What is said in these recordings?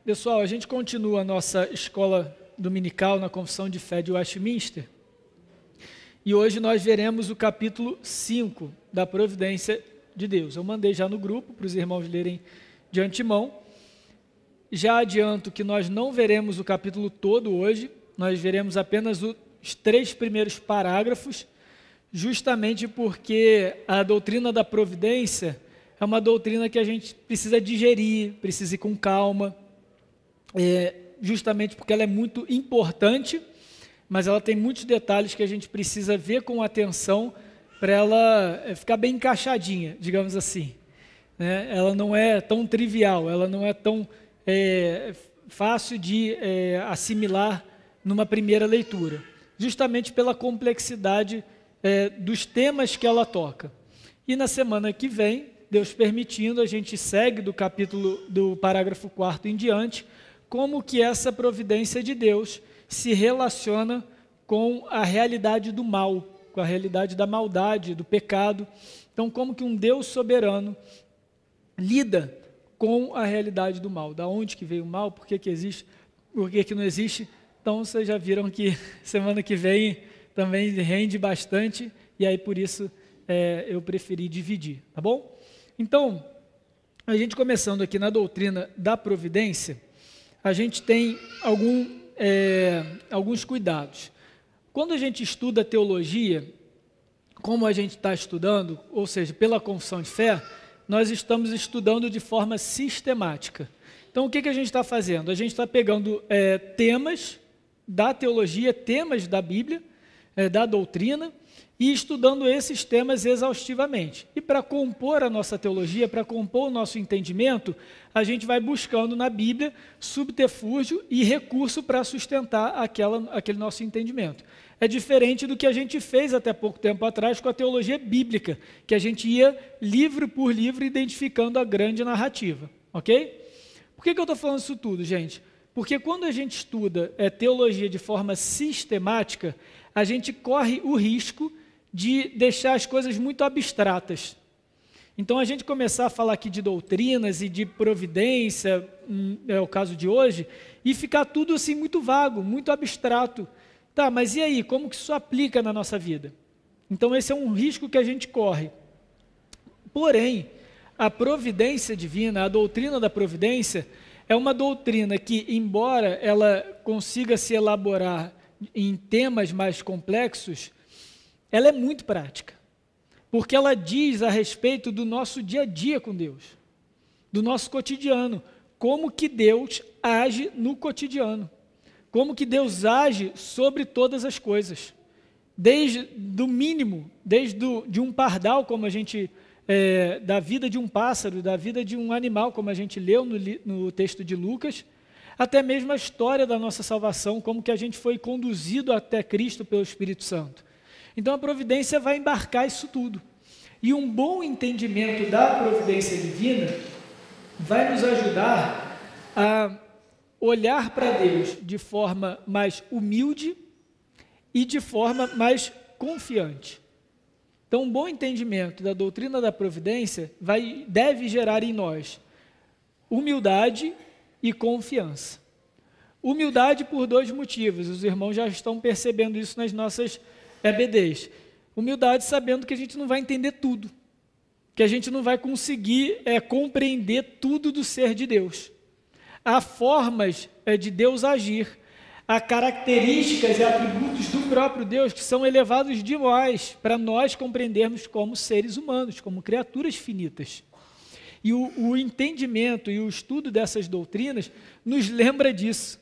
Pessoal, a gente continua a nossa escola dominical na Confissão de Fé de Westminster e hoje nós veremos o capítulo 5 da Providência de Deus. Eu mandei já no grupo para os irmãos lerem de antemão. Já adianto que nós não veremos o capítulo todo hoje, nós veremos apenas os 3 primeiros parágrafos, justamente porque a doutrina da providência é uma doutrina que a gente precisa digerir, precisa ir com calma, justamente porque ela é muito importante, mas ela tem muitos detalhes que a gente precisa ver com atenção para ela ficar bem encaixadinha, digamos assim, né? Ela não é tão trivial, ela não é tão fácil de assimilar numa primeira leitura, justamente pela complexidade dos temas que ela toca. E na semana que vem, Deus permitindo, a gente segue do parágrafo 4º em diante, como que essa providência de Deus se relaciona com a realidade do mal, com a realidade da maldade, do pecado. Então, como que um Deus soberano lida com a realidade do mal? Da onde que veio o mal? Por que existe? Por que não existe? Então, vocês já viram que semana que vem também rende bastante, e aí por isso eu preferi dividir, tá bom? Então, a gente começando aqui na doutrina da providência, a gente tem alguns cuidados. Quando a gente estuda teologia, como a gente está estudando, ou seja, pela confissão de fé, nós estamos estudando de forma sistemática. Então, o que a gente está fazendo? A gente está pegando temas da teologia, temas da Bíblia, da doutrina, e estudando esses temas exaustivamente. E para compor a nossa teologia, para compor o nosso entendimento, a gente vai buscando na Bíblia subterfúgio e recurso para sustentar aquele nosso entendimento. É diferente do que a gente fez até pouco tempo atrás com a teologia bíblica, que a gente ia livro por livro identificando a grande narrativa, ok? Por que eu estou falando isso tudo, gente? Porque quando a gente estuda teologia de forma sistemática, a gente corre o risco de deixar as coisas muito abstratas. Então, a gente começar a falar aqui de doutrinas e de providência, é o caso de hoje, e ficar tudo assim muito vago, muito abstrato. Tá, mas e aí, como que isso aplica na nossa vida? Então, esse é um risco que a gente corre. Porém, a providência divina, a doutrina da providência, é uma doutrina que, embora ela consiga se elaborar em temas mais complexos, ela é muito prática, porque ela diz a respeito do nosso dia a dia com Deus, do nosso cotidiano, como que Deus age no cotidiano, como que Deus age sobre todas as coisas, desde do mínimo, de um pardal, como a gente, da vida de um pássaro, da vida de um animal, como a gente leu no texto de Lucas, até mesmo a história da nossa salvação, como que a gente foi conduzido até Cristo pelo Espírito Santo. Então, a providência vai embarcar isso tudo. E um bom entendimento da providência divina vai nos ajudar a olhar para Deus de forma mais humilde e de forma mais confiante. Então, um bom entendimento da doutrina da providência deve gerar em nós humildade e confiança. Humildade por 2 motivos, os irmãos já estão percebendo isso nas nossas EBDs. Humildade sabendo que a gente não vai entender tudo, que a gente não vai conseguir compreender tudo do ser de Deus. Há formas de Deus agir, há características e atributos do próprio Deus que são elevados demais para nós compreendermos como seres humanos, como criaturas finitas. E o entendimento e o estudo dessas doutrinas nos lembra disso.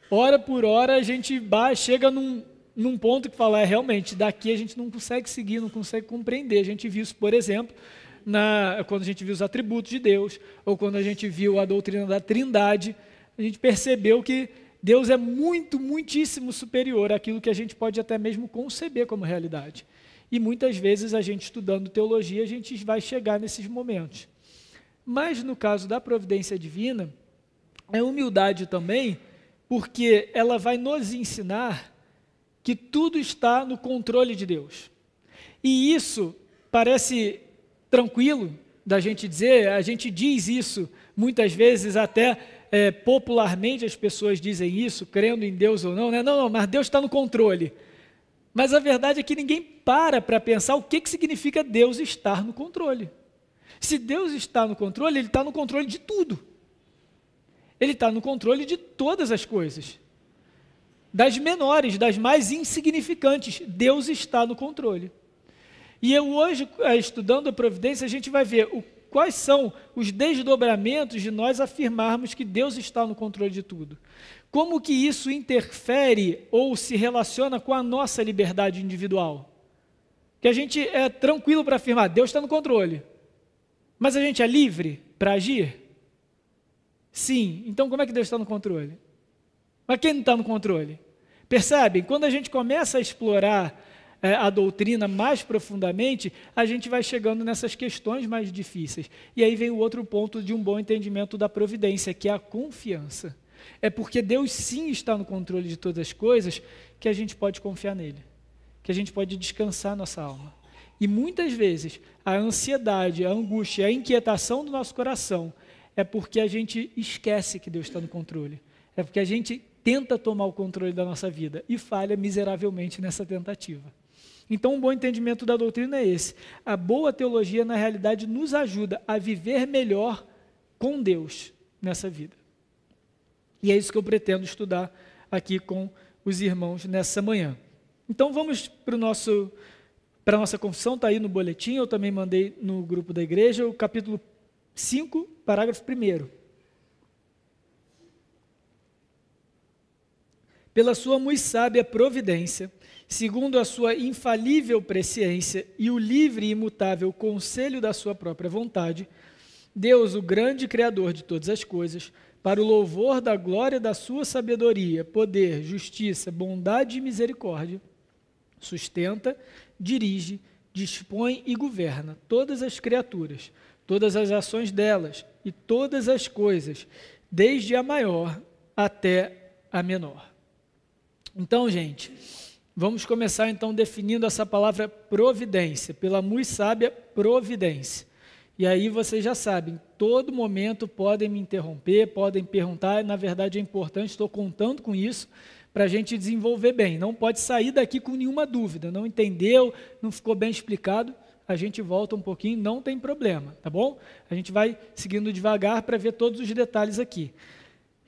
Hora por hora a gente chega num ponto que fala, realmente, daqui a gente não consegue seguir, não consegue compreender. A gente viu isso, por exemplo, quando a gente viu os atributos de Deus, ou quando a gente viu a doutrina da Trindade, a gente percebeu que Deus é muitíssimo superior àquilo que a gente pode até mesmo conceber como realidade. E muitas vezes a gente estudando teologia, a gente vai chegar nesses momentos. Mas no caso da providência divina, é humildade também, porque ela vai nos ensinar que tudo está no controle de Deus. E isso parece tranquilo, da gente dizer, a gente diz isso muitas vezes, até popularmente as pessoas dizem isso, crendo em Deus ou não, né? Não, mas Deus está no controle. Mas a verdade é que ninguém para pensar o que significa Deus estar no controle. Se Deus está no controle, Ele está no controle de tudo. Ele está no controle de todas as coisas. Das menores, das mais insignificantes, Deus está no controle. E eu hoje, estudando a providência, a gente vai ver quais são os desdobramentos de nós afirmarmos que Deus está no controle de tudo. Como que isso interfere ou se relaciona com a nossa liberdade individual? Que a gente é tranquilo para afirmar, Deus está no controle. Mas a gente é livre para agir? Sim. Então como é que Deus está no controle? Mas quem não está no controle? Percebem? Quando a gente começa a explorar a doutrina mais profundamente, a gente vai chegando nessas questões mais difíceis. E aí vem o outro ponto de um bom entendimento da providência, que é a confiança. É porque Deus sim está no controle de todas as coisas que a gente pode confiar nele, que a gente pode descansar nossa alma. E muitas vezes a ansiedade, a angústia, a inquietação do nosso coração é porque a gente esquece que Deus está no controle. É porque a gente tenta tomar o controle da nossa vida e falha miseravelmente nessa tentativa. Então, um bom entendimento da doutrina é esse. A boa teologia, na realidade, nos ajuda a viver melhor com Deus nessa vida. E é isso que eu pretendo estudar aqui com os irmãos nessa manhã. Então, vamos para a nossa confissão, está aí no boletim, eu também mandei no grupo da igreja, o capítulo 5, parágrafo 1º. Pela sua muito sábia providência, segundo a sua infalível presciência e o livre e imutável conselho da sua própria vontade, Deus, o grande Criador de todas as coisas, para o louvor da glória da sua sabedoria, poder, justiça, bondade e misericórdia, sustenta, dirige, dispõe e governa todas as criaturas, todas as ações delas e todas as coisas, desde a maior até a menor. Então, gente, vamos começar então definindo essa palavra providência, pela muito sábia providência. E aí vocês já sabem, todo momento podem me interromper, podem perguntar, na verdade é importante, estou contando com isso, para a gente desenvolver bem. Não pode sair daqui com nenhuma dúvida, não entendeu, não ficou bem explicado, a gente volta um pouquinho, não tem problema, tá bom? A gente vai seguindo devagar para ver todos os detalhes aqui.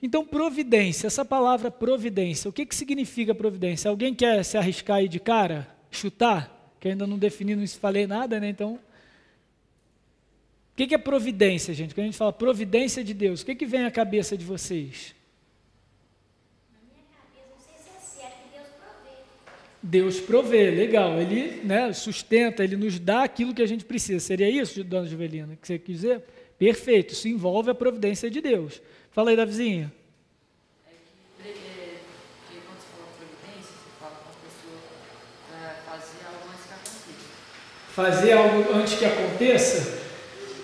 Então, providência, essa palavra providência, o que significa providência? Alguém quer se arriscar aí de cara? Chutar? Que ainda não defini, não falei nada, né? Então, o que é providência, gente? Quando a gente fala providência de Deus, o que vem à cabeça de vocês? Na minha cabeça, não sei se é certo, que Deus provê. Deus provê, legal. Ele, né, sustenta, Ele nos dá aquilo que a gente precisa. Seria isso, dona Juvelina, que você quis dizer? Perfeito, isso envolve a providência de Deus. Fala aí, Davizinho. Que quando você fala providência, você fala para a pessoa fazer algo antes que aconteça. Fazer algo antes que aconteça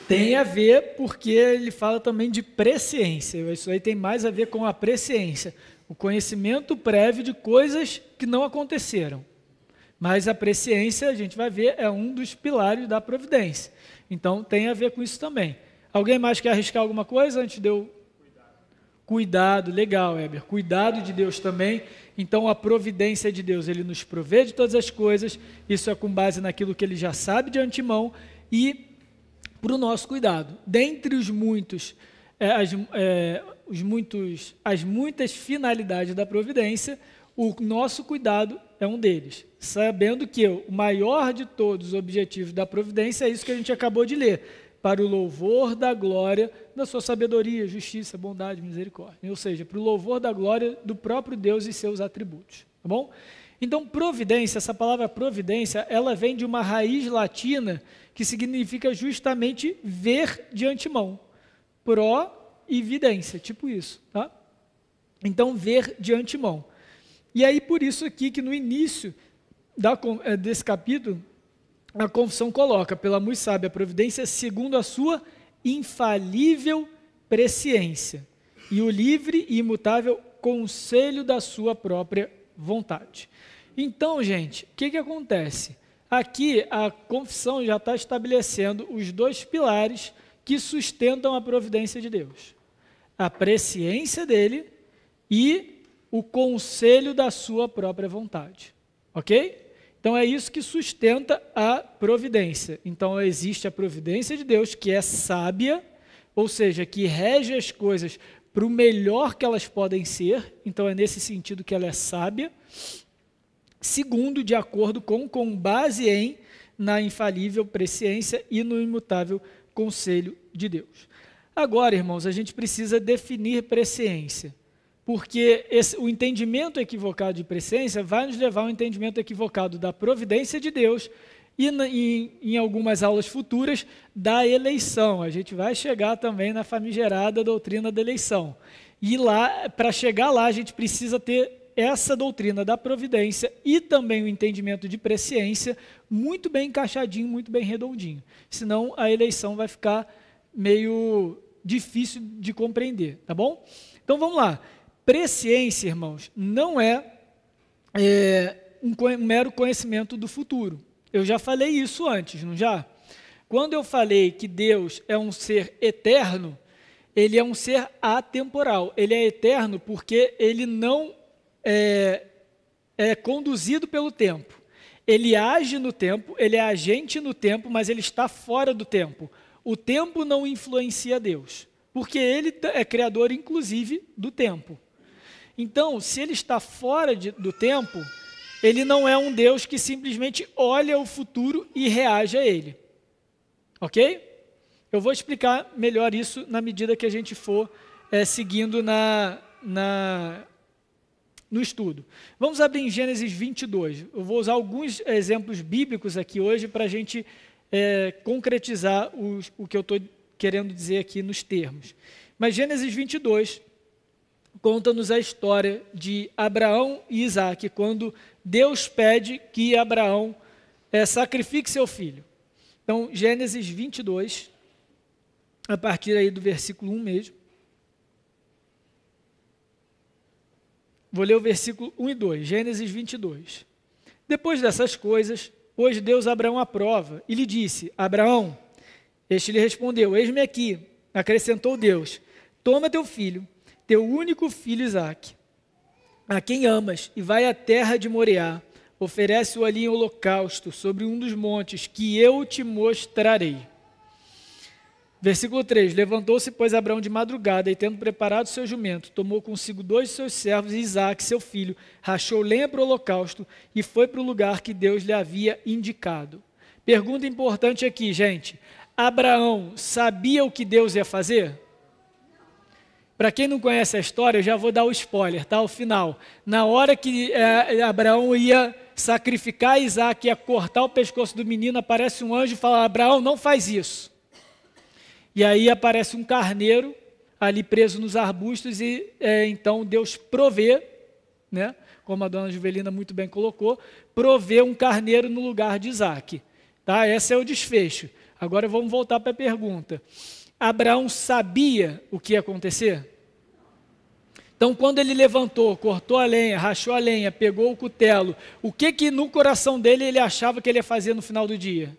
tem a ver, porque ele fala também de presciência. Isso aí tem mais a ver com a presciência, o conhecimento prévio de coisas que não aconteceram. Mas a presciência, a gente vai ver, é um dos pilares da providência. Então, tem a ver com isso também. Alguém mais quer arriscar alguma coisa antes de eu... Cuidado, legal, Heber. Cuidado de Deus também. Então, a providência de Deus, Ele nos provê de todas as coisas. Isso é com base naquilo que Ele já sabe de antemão e para o nosso cuidado. Dentre os muitos, as muitas finalidades da providência, o nosso cuidado é um deles. Sabendo que o maior de todos os objetivos da providência é isso que a gente acabou de ler. Para o louvor da glória da sua sabedoria, justiça, bondade, misericórdia. Ou seja, para o louvor da glória do próprio Deus e seus atributos. Tá bom? Então, providência, essa palavra providência, ela vem de uma raiz latina que significa justamente ver de antemão. Pro e vidência, tipo isso. Tá? Então, ver de antemão. E aí, por isso aqui que no início desse capítulo, a confissão coloca, pela muito sábia providência, segundo a sua infalível presciência e o livre e imutável conselho da sua própria vontade. Então, gente, o que acontece? Aqui, a confissão já está estabelecendo os dois pilares que sustentam a providência de Deus. A presciência dele e o conselho da sua própria vontade. Ok? Então, é isso que sustenta a providência. Então, existe a providência de Deus, que é sábia, ou seja, que rege as coisas para o melhor que elas podem ser. Então, é nesse sentido que ela é sábia. Segundo, de acordo com base em, na infalível presciência e no imutável conselho de Deus. Agora, irmãos, a gente precisa definir presciência, porque o entendimento equivocado de presciência vai nos levar ao entendimento equivocado da providência de Deus e em algumas aulas futuras da eleição. A gente vai chegar também na famigerada doutrina da eleição. E lá, para chegar lá, a gente precisa ter essa doutrina da providência e também o entendimento de presciência muito bem encaixadinho, muito bem redondinho. Senão a eleição vai ficar meio difícil de compreender, tá bom? Então vamos lá. Presciência, irmãos, não é um mero conhecimento do futuro. Eu já falei isso antes, não já? Quando eu falei que Deus é um ser eterno, ele é um ser atemporal. Ele é eterno porque ele não é conduzido pelo tempo. Ele age no tempo, ele é agente no tempo, mas ele está fora do tempo. O tempo não influencia Deus, porque ele é criador, inclusive, do tempo. Então, se ele está fora do tempo, ele não é um Deus que simplesmente olha o futuro e reage a ele. Ok? Eu vou explicar melhor isso na medida que a gente for seguindo no estudo. Vamos abrir em Gênesis 22. Eu vou usar alguns exemplos bíblicos aqui hoje para a gente concretizar o que eu estou querendo dizer aqui nos termos. Mas Gênesis 22 conta-nos a história de Abraão e Isaque, quando Deus pede que Abraão sacrifique seu filho. Então, Gênesis 22, a partir aí do versículo 1 mesmo. Vou ler o versículo 1 e 2, Gênesis 22. Depois dessas coisas, pôs Deus Abraão à prova e lhe disse: Abraão, este lhe respondeu: eis-me aqui. Acrescentou Deus: toma teu filho, teu único filho Isaque, a quem amas, e vai à terra de Moriá, oferece-o ali em holocausto, sobre um dos montes que eu te mostrarei. Versículo 3, levantou-se, pois, Abraão de madrugada, e tendo preparado seu jumento, tomou consigo 2 de seus servos e Isaque, seu filho, rachou lenha para o holocausto e foi para o lugar que Deus lhe havia indicado. Pergunta importante aqui, gente: Abraão sabia o que Deus ia fazer? Para quem não conhece a história, eu já vou dar o spoiler, tá? O final. Na hora que Abraão ia sacrificar Isaque, ia cortar o pescoço do menino, aparece um anjo e fala: Abraão, não faz isso. E aí aparece um carneiro ali preso nos arbustos e então Deus provê, né, como a dona Juvelina muito bem colocou, provê um carneiro no lugar de Isaque. Tá? Esse é o desfecho. Agora vamos voltar para a pergunta. Abraão sabia o que ia acontecer? Então, quando ele levantou, cortou a lenha, rachou a lenha, pegou o cutelo, o que no coração dele ele achava que ele ia fazer no final do dia?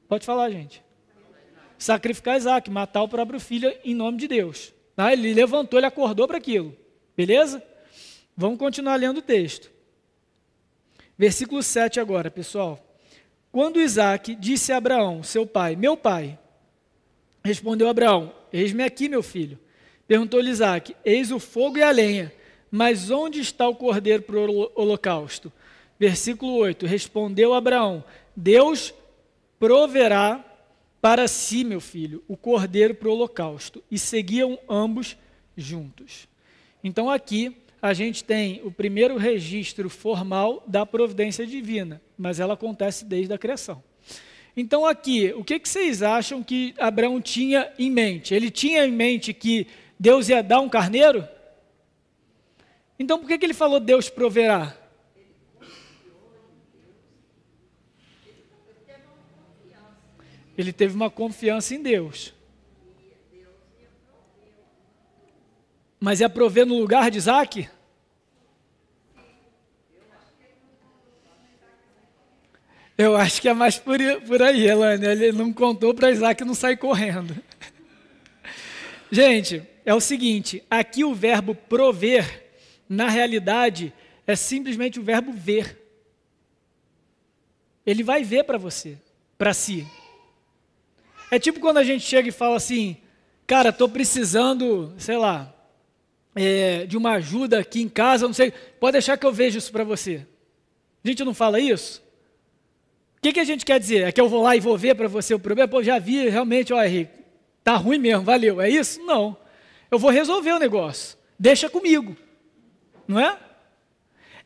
Pode falar, gente. Sacrificar Isaque, matar o próprio filho em nome de Deus. Tá? Ele levantou, ele acordou para aquilo. Beleza? Vamos continuar lendo o texto. Versículo 7 agora, pessoal. Quando Isaque disse a Abraão, seu pai: meu pai, respondeu Abraão: eis-me aqui, meu filho. Perguntou-lhe Isaque: eis o fogo e a lenha, mas onde está o cordeiro para o holocausto? Versículo 8, respondeu Abraão: Deus proverá para si, meu filho, o cordeiro para o holocausto. E seguiam ambos juntos. Então aqui a gente tem o primeiro registro formal da providência divina, mas ela acontece desde a criação. Então aqui, o que vocês acham que Abraão tinha em mente? Ele tinha em mente que Deus ia dar um carneiro? Então por que ele falou Deus proverá? Ele teve uma confiança em Deus. Mas ia prover no lugar de Isaque? Eu acho que é mais por aí, Elane. Ele não contou para Isaac não sair correndo. Gente, é o seguinte, aqui o verbo prover, na realidade, é simplesmente o verbo ver. Ele vai ver para você, para si. É tipo quando a gente chega e fala assim, cara, estou precisando, sei lá, de uma ajuda aqui em casa, não sei, pode deixar que eu vejo isso para você. A gente não fala isso? O que a gente quer dizer? É que eu vou lá e vou ver para você o problema? Pô, já vi, realmente, ó, Henrique, tá ruim mesmo, valeu. É isso? Não. Eu vou resolver o negócio. Deixa comigo. Não é?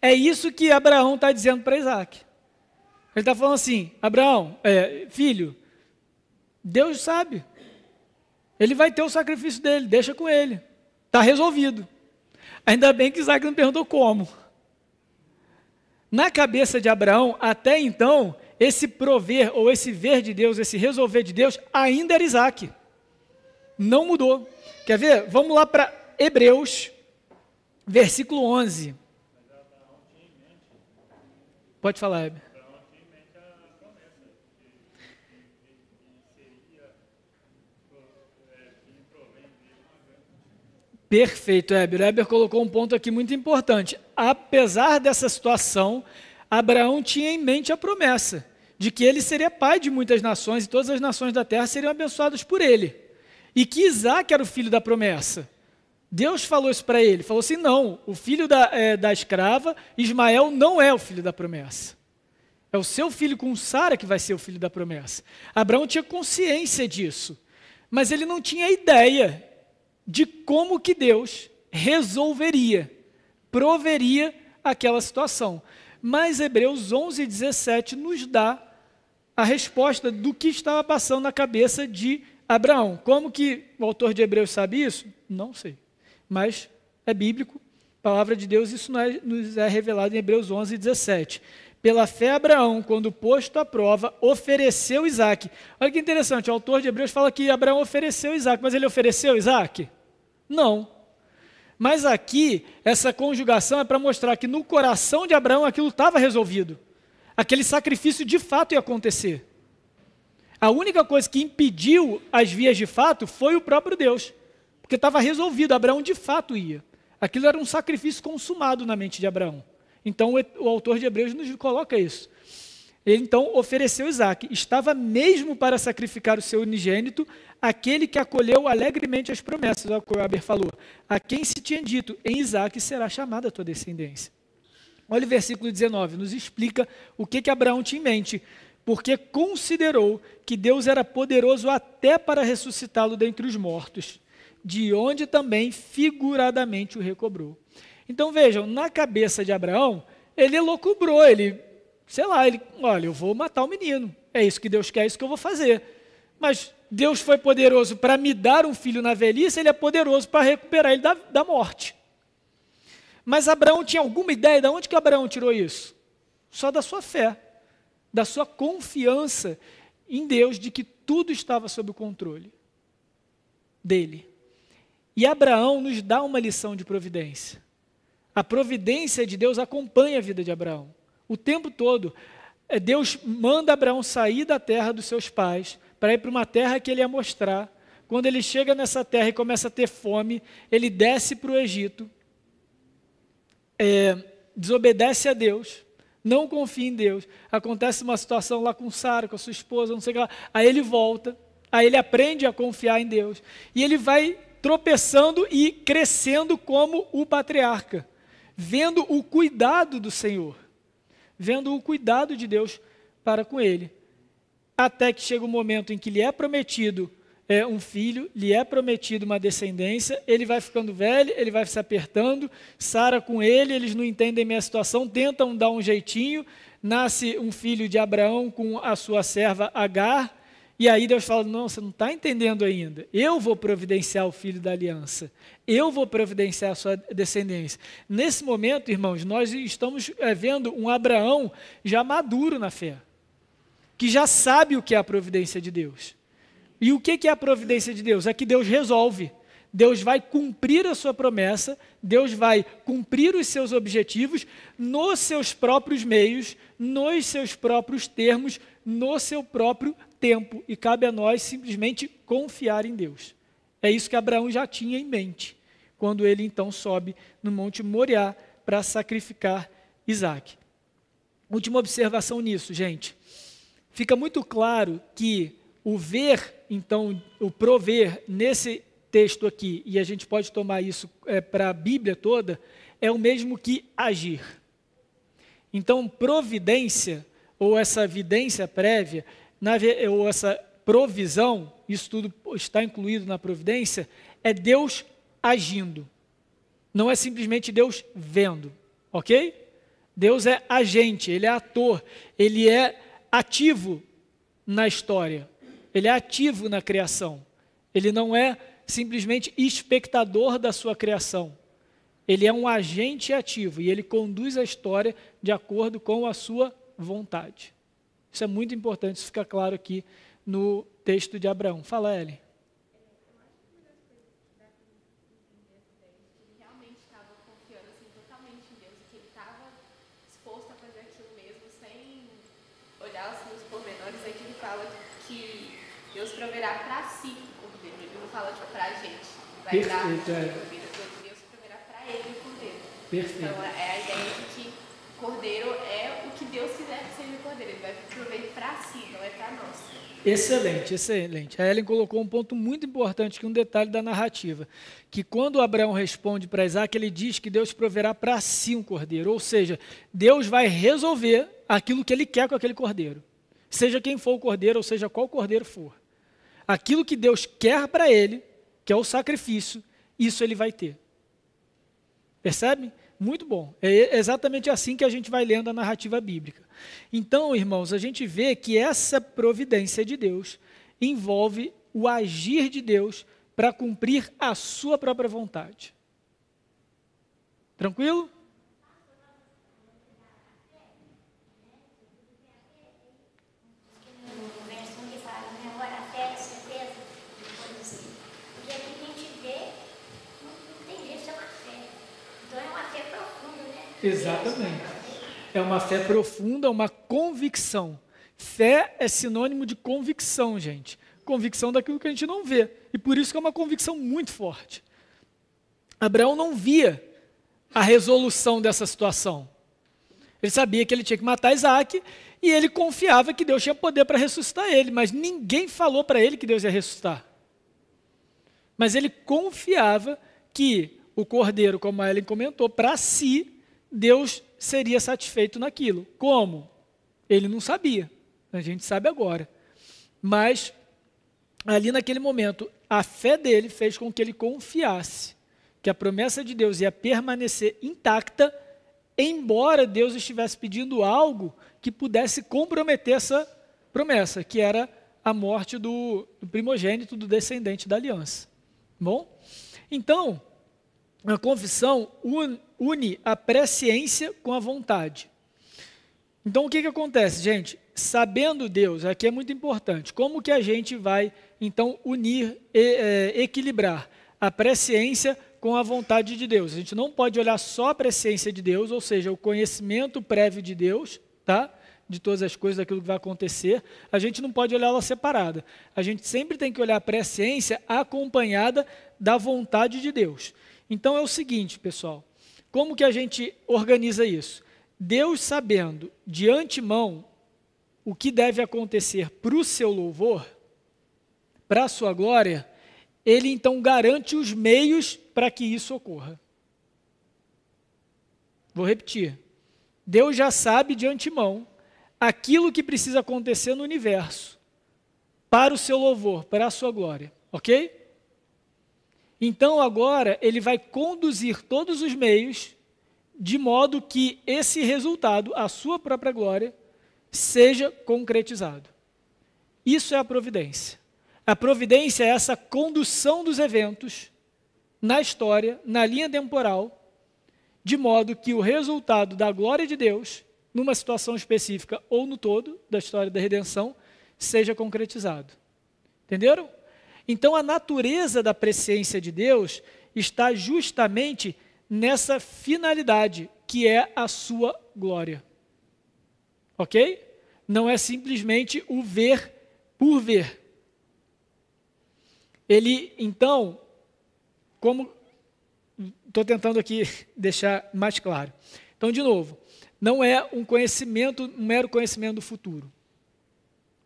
É isso que Abraão está dizendo para Isaac. Ele está falando assim, Abraão, filho, Deus sabe. Ele vai ter o sacrifício dele, deixa com ele. Está resolvido. Ainda bem que Isaac não perguntou como. Na cabeça de Abraão, até então, esse prover ou esse ver de Deus, esse resolver de Deus, ainda era Isaac. Não mudou. Quer ver? Vamos lá para Hebreus, versículo 11. Pode falar, Heber. Perfeito, Heber. Heber colocou um ponto aqui muito importante. Apesar dessa situação, Abraão tinha em mente a promessa de que ele seria pai de muitas nações e todas as nações da terra seriam abençoadas por ele. E que Isaac era o filho da promessa. Deus falou isso para ele. Falou assim, não, o filho da escrava, Ismael, não é o filho da promessa. É o seu filho com Sara que vai ser o filho da promessa. Abraão tinha consciência disso. Mas ele não tinha ideia de como que Deus resolveria, proveria aquela situação. Mas Hebreus 11:17 nos dá a resposta do que estava passando na cabeça de Abraão. Como que o autor de Hebreus sabe isso? Não sei, mas é bíblico, palavra de Deus, isso nos é revelado em Hebreus 11:17. Pela fé Abraão, quando posto à prova, ofereceu Isaac. Olha que interessante, o autor de Hebreus fala que Abraão ofereceu Isaac, mas ele ofereceu Isaac? Não. Mas aqui, essa conjugação é para mostrar que no coração de Abraão aquilo estava resolvido. Aquele sacrifício de fato ia acontecer. A única coisa que impediu as vias de fato foi o próprio Deus. Porque estava resolvido, Abraão de fato ia. Aquilo era um sacrifício consumado na mente de Abraão. Então o autor de Hebreus nos coloca isso. Ele então ofereceu Isaac. Estava mesmo para sacrificar o seu unigênito, aquele que acolheu alegremente as promessas, o que o Heber falou, a quem se tinha dito, em Isaac será chamada a tua descendência. Olha o versículo 19, nos explica o que Abraão tinha em mente, porque considerou que Deus era poderoso até para ressuscitá-lo dentre os mortos, de onde também figuradamente o recobrou. Então vejam, na cabeça de Abraão, ele elocubrou, olha, eu vou matar o menino, é isso que Deus quer, é isso que eu vou fazer. Mas Deus foi poderoso para me dar um filho na velhice, ele é poderoso para recuperar ele da morte. Mas Abraão tinha alguma ideia de onde que Abraão tirou isso? Só da sua fé, da sua confiança em Deus, de que tudo estava sob o controle dele. E Abraão nos dá uma lição de providência. A providência de Deus acompanha a vida de Abraão. O tempo todo, Deus manda Abraão sair da terra dos seus pais, para ir para uma terra que ele ia mostrar. Quando ele chega nessa terra e começa a ter fome, ele desce para o Egito, desobedece a Deus, não confia em Deus. Acontece uma situação lá com Sara, com a sua esposa, não sei o que lá. Aí ele volta, aí ele aprende a confiar em Deus. E ele vai tropeçando e crescendo como o patriarca, vendo o cuidado do Senhor, vendo o cuidado de Deus para com ele. Até que chega um momento em que lhe é prometido um filho, lhe é prometido uma descendência, ele vai ficando velho, ele vai se apertando, Sara com ele, eles não entendem minha situação, tentam dar um jeitinho, nasce um filho de Abraão com a sua serva Agar, e aí Deus fala, não, você não está entendendo ainda, eu vou providenciar o filho da aliança, eu vou providenciar a sua descendência. Nesse momento, irmãos, nós estamos vendo um Abraão já maduro na fé, que já sabe o que é a providência de Deus. E o que é a providência de Deus? É que Deus resolve. Deus vai cumprir a sua promessa, Deus vai cumprir os seus objetivos nos seus próprios meios, nos seus próprios termos, no seu próprio tempo. E cabe a nós simplesmente confiar em Deus. É isso que Abraão já tinha em mente, quando ele então sobe no Monte Moriá para sacrificar Isaque. Última observação nisso, gente. Fica muito claro que o ver, então, o prover nesse texto aqui, e a gente pode tomar isso para a Bíblia toda, é o mesmo que agir. Então, providência, ou essa vidência prévia, ou essa provisão, isso tudo está incluído na providência, é Deus agindo. Não é simplesmente Deus vendo, ok? Deus é agente, Ele é ator, Ele é ativo na história, Ele é ativo na criação. Ele não é simplesmente espectador da sua criação. Ele é um agente ativo e Ele conduz a história de acordo com a sua vontade. Isso é muito importante, isso fica claro aqui no texto de Abraão. Fala, Ellen. Deus proverá para si o cordeiro. Ele não fala para a gente. Vai Perfeito, dar Deus proverá para ele o cordeiro. Perfeito. Então é a ideia de que o cordeiro é o que Deus quiser que seja o cordeiro. Ele vai prover para si, não é para nós. Excelente, excelente. A Ellen colocou um ponto muito importante, que um detalhe da narrativa, que quando Abraão responde para Isaque, ele diz que Deus proverá para si um cordeiro, ou seja, Deus vai resolver aquilo que ele quer com aquele cordeiro, seja quem for o cordeiro, ou seja, qual cordeiro for. Aquilo que Deus quer para ele, que é o sacrifício, isso ele vai ter. Percebe? Muito bom. É exatamente assim que a gente vai lendo a narrativa bíblica. Então, irmãos, a gente vê que essa providência de Deus envolve o agir de Deus para cumprir a sua própria vontade. Tranquilo? Exatamente. É uma fé profunda, uma convicção. Fé é sinônimo de convicção, gente. Convicção daquilo que a gente não vê. E por isso que é uma convicção muito forte. Abraão não via a resolução dessa situação. Ele sabia que ele tinha que matar Isaque e ele confiava que Deus tinha poder para ressuscitar ele, mas ninguém falou para ele que Deus ia ressuscitar. Mas ele confiava que o cordeiro, como a Ellen comentou, para si, Deus seria satisfeito naquilo. Como? Ele não sabia. A gente sabe agora. Mas, ali naquele momento, a fé dele fez com que ele confiasse que a promessa de Deus ia permanecer intacta, embora Deus estivesse pedindo algo que pudesse comprometer essa promessa, que era a morte do primogênito, do descendente da aliança. Bom? Então, a confissão une a presciência com a vontade. Então, o que acontece, gente? Sabendo Deus, aqui é muito importante, como que a gente vai, então, unir, equilibrar a presciência com a vontade de Deus? A gente não pode olhar só a presciência de Deus, ou seja, o conhecimento prévio de Deus, tá? De todas as coisas, daquilo que vai acontecer, a gente não pode olhar ela separada. A gente sempre tem que olhar a presciência acompanhada da vontade de Deus. Então é o seguinte, pessoal, como que a gente organiza isso? Deus, sabendo de antemão o que deve acontecer para o seu louvor, para a sua glória, Ele então garante os meios para que isso ocorra. Vou repetir. Deus já sabe de antemão aquilo que precisa acontecer no universo para o seu louvor, para a sua glória, ok? Então agora ele vai conduzir todos os meios de modo que esse resultado, a sua própria glória, seja concretizado. Isso é a providência. A providência é essa condução dos eventos na história, na linha temporal, de modo que o resultado da glória de Deus, numa situação específica ou no todo da história da redenção, seja concretizado. Entenderam? Então, a natureza da presciência de Deus está justamente nessa finalidade, que é a sua glória. Ok? Não é simplesmente o ver por ver. Ele, então, como estou tentando aqui deixar mais claro. Então, de novo, não é um mero conhecimento do futuro.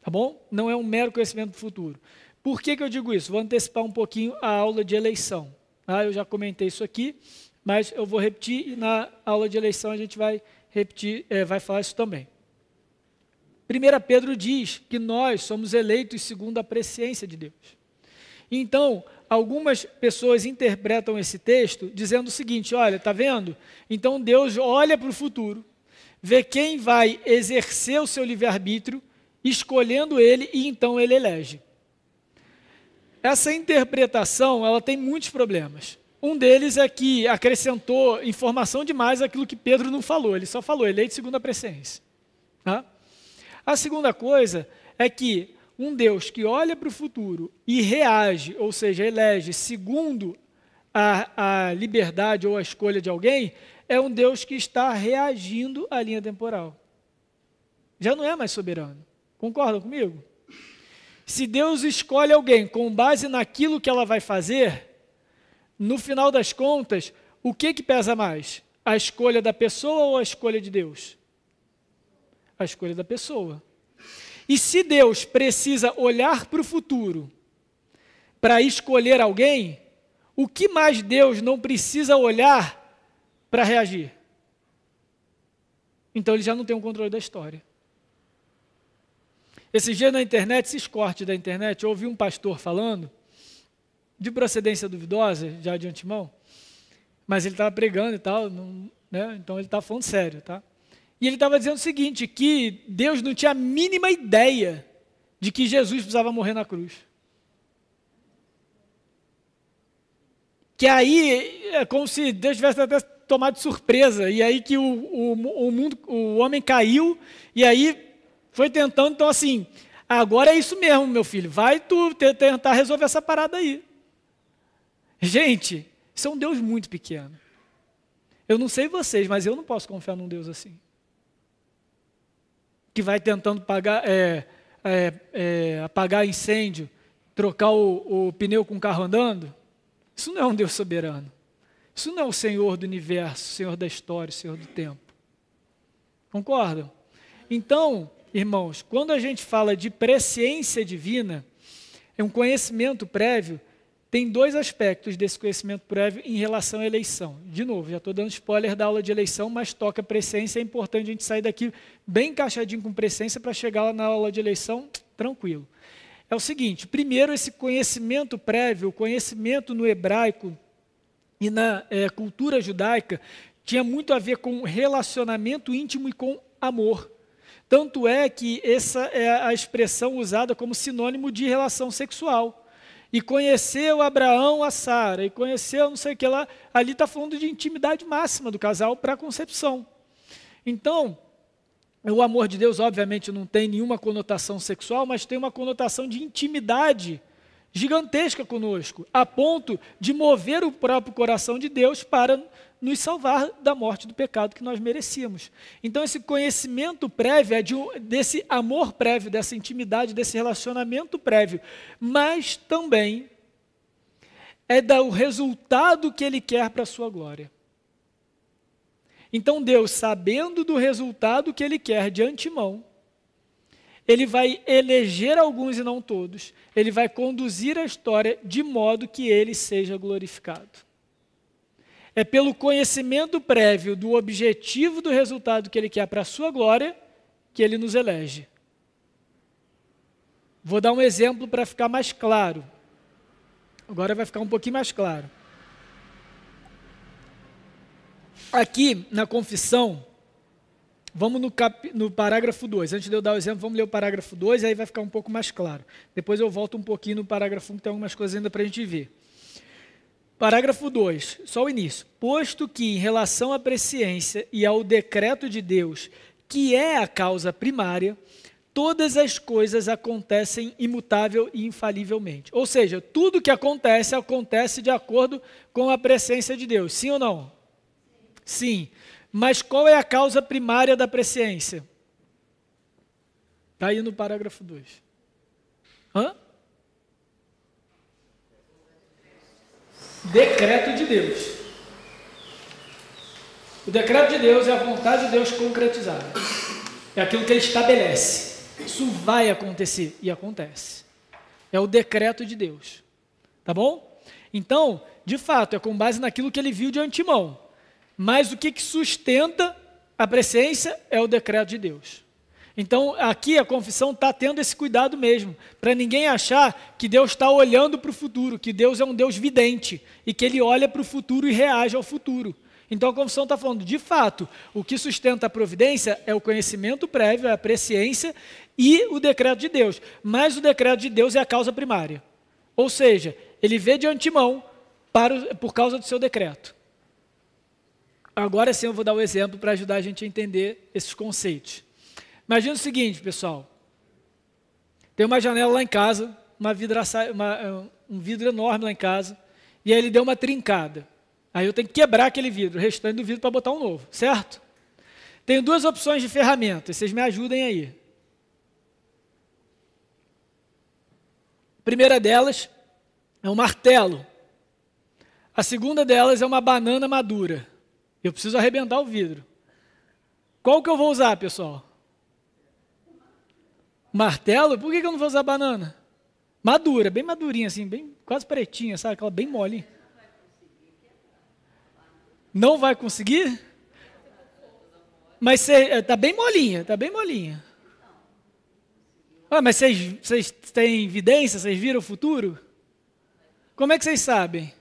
Tá bom? Não é um mero conhecimento do futuro. Por que eu digo isso? Vou antecipar um pouquinho a aula de eleição. Eu já comentei isso aqui, mas eu vou repetir e na aula de eleição a gente vai repetir, vai falar isso também. 1 Pedro diz que nós somos eleitos segundo a presciência de Deus. Então, algumas pessoas interpretam esse texto dizendo o seguinte, olha, está vendo? Então Deus olha para o futuro, vê quem vai exercer o seu livre-arbítrio, escolhendo ele e então ele elege. Essa interpretação, ela tem muitos problemas. Um deles é que acrescentou informação demais àquilo que Pedro não falou, ele só falou eleito segundo a presciência. Tá? A segunda coisa é que um Deus que olha para o futuro e reage, ou seja, elege segundo a liberdade ou a escolha de alguém, é um Deus que está reagindo à linha temporal. Já não é mais soberano. Concordam comigo? Se Deus escolhe alguém com base naquilo que ela vai fazer, no final das contas, o que pesa mais? A escolha da pessoa ou a escolha de Deus? A escolha da pessoa. E se Deus precisa olhar para o futuro para escolher alguém, o que mais Deus não precisa olhar para reagir? Então ele já não tem o controle da história. Esse dia na internet, esses cortes da internet, eu ouvi um pastor falando, de procedência duvidosa, já de antemão, mas ele estava pregando e tal, né? Então ele estava falando sério, tá? E ele estava dizendo o seguinte, que Deus não tinha a mínima ideia de que Jesus precisava morrer na cruz. Que aí é como se Deus tivesse até tomado de surpresa, e aí que o homem caiu, e aí foi tentando, então assim, agora é isso mesmo, meu filho, vai tu tentar resolver essa parada aí. Gente, isso é um Deus muito pequeno. Eu não sei vocês, mas eu não posso confiar num Deus assim. Que vai tentando apagar incêndio, trocar o pneu com o carro andando. Isso não é um Deus soberano. Isso não é o Senhor do universo, Senhor da história, Senhor do tempo. Concordam? Então, irmãos, quando a gente fala de presciência divina, é um conhecimento prévio, tem dois aspectos desse conhecimento prévio em relação à eleição. De novo, já estou dando spoiler da aula de eleição, mas toca presciência, é importante a gente sair daqui bem encaixadinho com presciência para chegar lá na aula de eleição tranquilo. É o seguinte, primeiro esse conhecimento prévio, o conhecimento no hebraico e na cultura judaica, tinha muito a ver com relacionamento íntimo e com amor. Tanto é que essa é a expressão usada como sinônimo de relação sexual. E conheceu Abraão a Sara, e conheceu não sei o que lá, ali está falando de intimidade máxima do casal para a concepção. Então, o amor de Deus obviamente não tem nenhuma conotação sexual, mas tem uma conotação de intimidade gigantesca conosco, a ponto de mover o próprio coração de Deus para nos salvar da morte do pecado que nós merecíamos. Então esse conhecimento prévio é desse amor prévio, dessa intimidade, desse relacionamento prévio, mas também é do resultado que Ele quer para a sua glória. Então Deus, sabendo do resultado que Ele quer de antemão, Ele vai eleger alguns e não todos, Ele vai conduzir a história de modo que Ele seja glorificado. É pelo conhecimento prévio do objetivo do resultado que Ele quer para a sua glória que Ele nos elege. Vou dar um exemplo para ficar mais claro. Agora vai ficar um pouquinho mais claro. Aqui na confissão, vamos no parágrafo 2. Antes de eu dar o exemplo, vamos ler o parágrafo 2, aí vai ficar um pouco mais claro. Depois eu volto um pouquinho no parágrafo 1, que tem algumas coisas ainda para a gente ver. Parágrafo 2, só o início. Posto que, em relação à presciência e ao decreto de Deus, que é a causa primária, todas as coisas acontecem imutável e infalivelmente. Ou seja, tudo que acontece, acontece de acordo com a presciência de Deus. Sim ou não? Sim. Mas qual é a causa primária da presciência? Está aí no parágrafo 2. Decreto de Deus. O decreto de Deus é a vontade de Deus concretizada. É aquilo que Ele estabelece. Isso vai acontecer e acontece. É o decreto de Deus. Tá bom? Então, de fato, é com base naquilo que Ele viu de antemão. Mas o que sustenta a presciência é o decreto de Deus. Então, aqui a confissão está tendo esse cuidado mesmo, para ninguém achar que Deus está olhando para o futuro, que Deus é um Deus vidente e que Ele olha para o futuro e reage ao futuro. Então, a confissão está falando, de fato, o que sustenta a providência é o conhecimento prévio, é a presciência e o decreto de Deus. Mas o decreto de Deus é a causa primária. Ou seja, Ele vê de antemão por causa do seu decreto. Agora sim eu vou dar o exemplo para ajudar a gente a entender esses conceitos. Imagina o seguinte, pessoal. Tem uma janela lá em casa, um vidro enorme lá em casa, e aí ele deu uma trincada. Aí eu tenho que quebrar aquele vidro, o restante do vidro para botar um novo, certo? Tenho duas opções de ferramentas, vocês me ajudem aí. A primeira delas é um martelo. A segunda delas é uma banana madura. Eu preciso arrebentar o vidro. Qual que eu vou usar, pessoal? Martelo? Por que eu não vou usar banana? Madura, bem madurinha assim, bem, quase pretinha, sabe? Aquela bem molinha. Não vai conseguir? Mas está bem molinha, está bem molinha. Mas vocês têm evidência? Vocês viram o futuro? Como é que vocês sabem?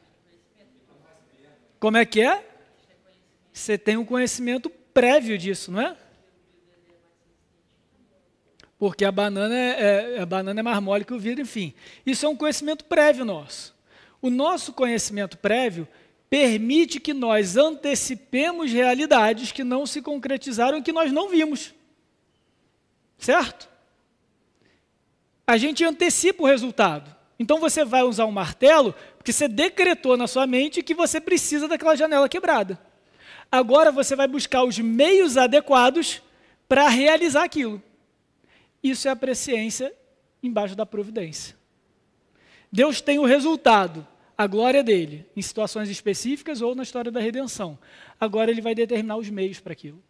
Como é que é? Você tem um conhecimento prévio disso, não é? Porque a banana é mais mole que o vidro, enfim. Isso é um conhecimento prévio nosso. O nosso conhecimento prévio permite que nós antecipemos realidades que não se concretizaram e que nós não vimos. Certo? A gente antecipa o resultado. Então você vai usar um martelo porque você decretou na sua mente que você precisa daquela janela quebrada. Agora você vai buscar os meios adequados para realizar aquilo. Isso é a presciência embaixo da providência. Deus tem o resultado, a glória dele, em situações específicas ou na história da redenção. Agora ele vai determinar os meios para aquilo.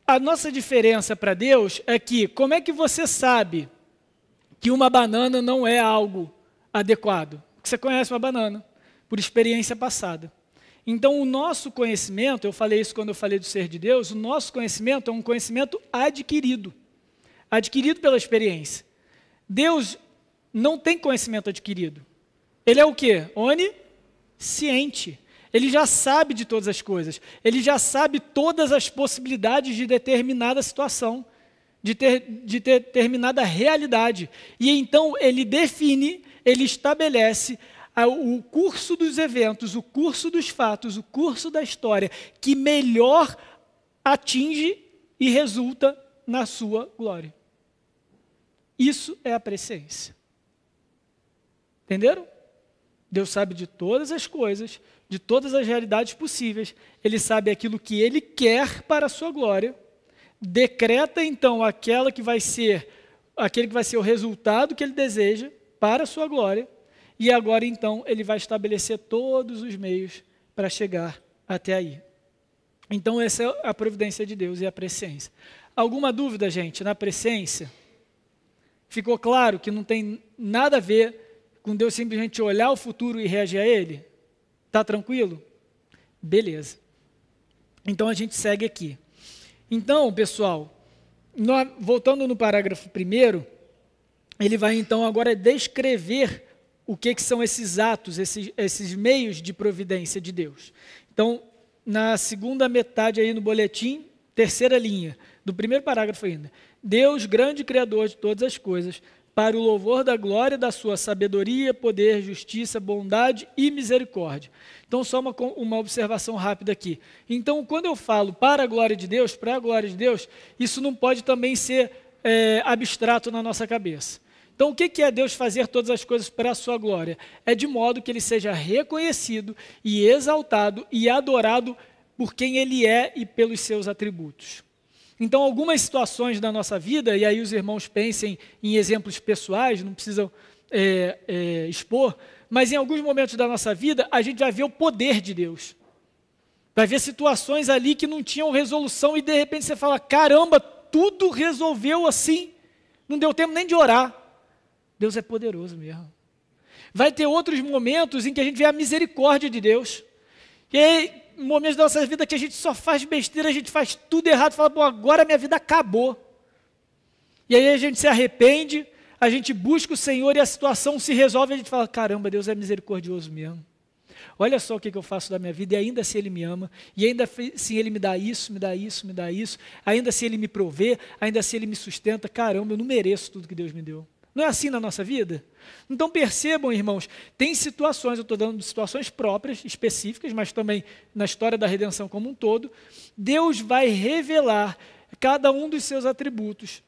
A nossa diferença para Deus é que, como é que você sabe que uma banana não é algo adequado? Porque você conhece uma banana, por experiência passada. Então, o nosso conhecimento, eu falei isso quando eu falei do ser de Deus, o nosso conhecimento é um conhecimento adquirido pela experiência. Deus não tem conhecimento adquirido. Ele é o quê? Onisciente. Ele já sabe de todas as coisas. Ele já sabe todas as possibilidades de determinada situação, de determinada realidade. E então, ele define, ele estabelece o curso dos eventos, o curso dos fatos, o curso da história, que melhor atinge e resulta na sua glória. Isso é a presciência. Entenderam? Deus sabe de todas as coisas, de todas as realidades possíveis. Ele sabe aquilo que Ele quer para a sua glória. Decreta, então, aquele que vai ser o resultado que Ele deseja para a sua glória. E agora, então, Ele vai estabelecer todos os meios para chegar até aí. Então, essa é a providência de Deus e a presciência. Alguma dúvida, gente, na presciência? Ficou claro que não tem nada a ver com Deus simplesmente olhar o futuro e reagir a ele? Está tranquilo? Beleza. Então, a gente segue aqui. Então, pessoal, voltando no parágrafo 1º, ele vai, então, agora descrever o que são esses atos, esses meios de providência de Deus. Então, na segunda metade aí no boletim, terceira linha, do primeiro parágrafo ainda. Deus, grande Criador de todas as coisas, para o louvor da glória da sua sabedoria, poder, justiça, bondade e misericórdia. Então, só uma observação rápida aqui. Então, quando eu falo para a glória de Deus, para a glória de Deus, isso não pode também ser abstrato na nossa cabeça. Então, o que é Deus fazer todas as coisas para a sua glória? É de modo que ele seja reconhecido e exaltado e adorado por quem ele é e pelos seus atributos. Então, algumas situações da nossa vida, e aí os irmãos pensem em exemplos pessoais, não precisam expor, mas em alguns momentos da nossa vida, a gente vai ver o poder de Deus. Vai ver situações ali que não tinham resolução e de repente você fala, caramba, tudo resolveu assim, não deu tempo nem de orar. Deus é poderoso mesmo. Vai ter outros momentos em que a gente vê a misericórdia de Deus. E aí, momentos da nossa vida que a gente só faz besteira, a gente faz tudo errado, fala, bom, agora minha vida acabou. E aí a gente se arrepende, a gente busca o Senhor e a situação se resolve, e a gente fala, caramba, Deus é misericordioso mesmo. Olha só o que eu faço da minha vida, e ainda assim Ele me ama, e ainda assim Ele me dá isso, me dá isso, me dá isso, ainda assim Ele me provê, ainda assim Ele me sustenta, caramba, eu não mereço tudo que Deus me deu. Não é assim na nossa vida? Então percebam, irmãos, tem situações, eu estou dando situações próprias, específicas, mas também na história da redenção como um todo, Deus vai revelar cada um dos seus atributos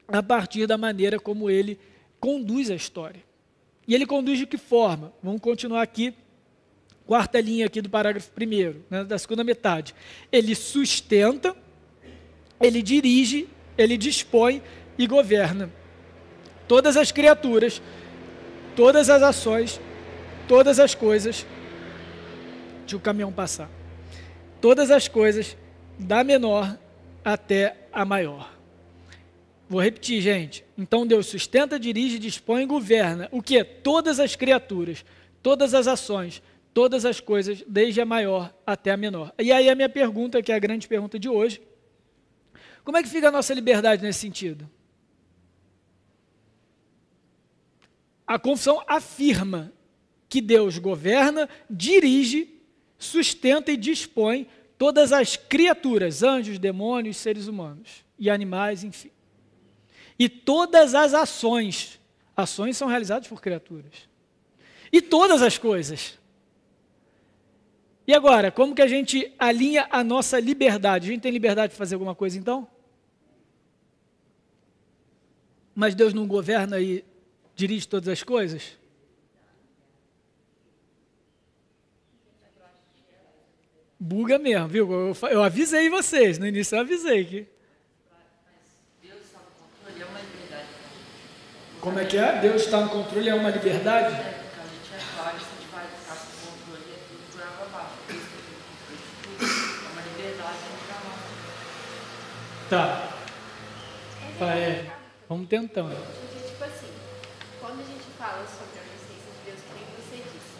a partir da maneira como Ele conduz a história. E Ele conduz de que forma? Vamos continuar aqui, quarta linha aqui do parágrafo 1º, né, da segunda metade. Ele sustenta, Ele dirige, Ele dispõe e governa todas as criaturas, todas as ações, todas as coisas, deixa o caminhão passar, todas as coisas, da menor até a maior. Vou repetir, gente. Então Deus sustenta, dirige, dispõe e governa. O que? Todas as criaturas, todas as ações, todas as coisas, desde a maior até a menor. E aí a minha pergunta, que é a grande pergunta de hoje, como é que fica a nossa liberdade nesse sentido? A confissão afirma que Deus governa, dirige, sustenta e dispõe todas as criaturas, anjos, demônios, seres humanos e animais, enfim. E todas as ações são realizadas por criaturas. E todas as coisas. E agora, como que a gente alinha a nossa liberdade? A gente tem liberdade de fazer alguma coisa então? Mas Deus não governa e dirige todas as coisas? Buga mesmo, viu? Eu avisei vocês, no início eu avisei que... Deus está no controle, é uma liberdade. Como é que é? Deus está no controle, é uma liberdade? Porque a gente é claro, se a gente vai ficar com o controle, é tudo por água abaixo. Deus tem o controle de tudo. É uma liberdade para nós. Tá. Vamos tentando. Porque, tipo assim, quando a gente fala sobre a onisciência de Deus, que nem você disse,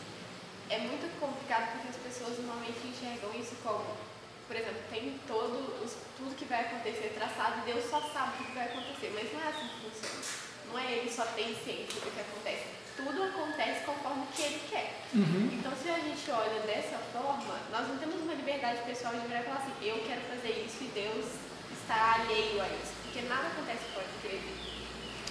é muito complicado porque as pessoas normalmente enxergam isso como, por exemplo, tem tudo que vai acontecer traçado, Deus só sabe o que vai acontecer, mas não é assim que funciona. Não é Ele só tem ciência do que acontece. Tudo acontece conforme o que Ele quer. Então, se a gente olha dessa forma, nós não temos uma liberdade pessoal de virar e falar assim, eu quero fazer isso e Deus está alheio a isso, porque nada acontece fora do que Ele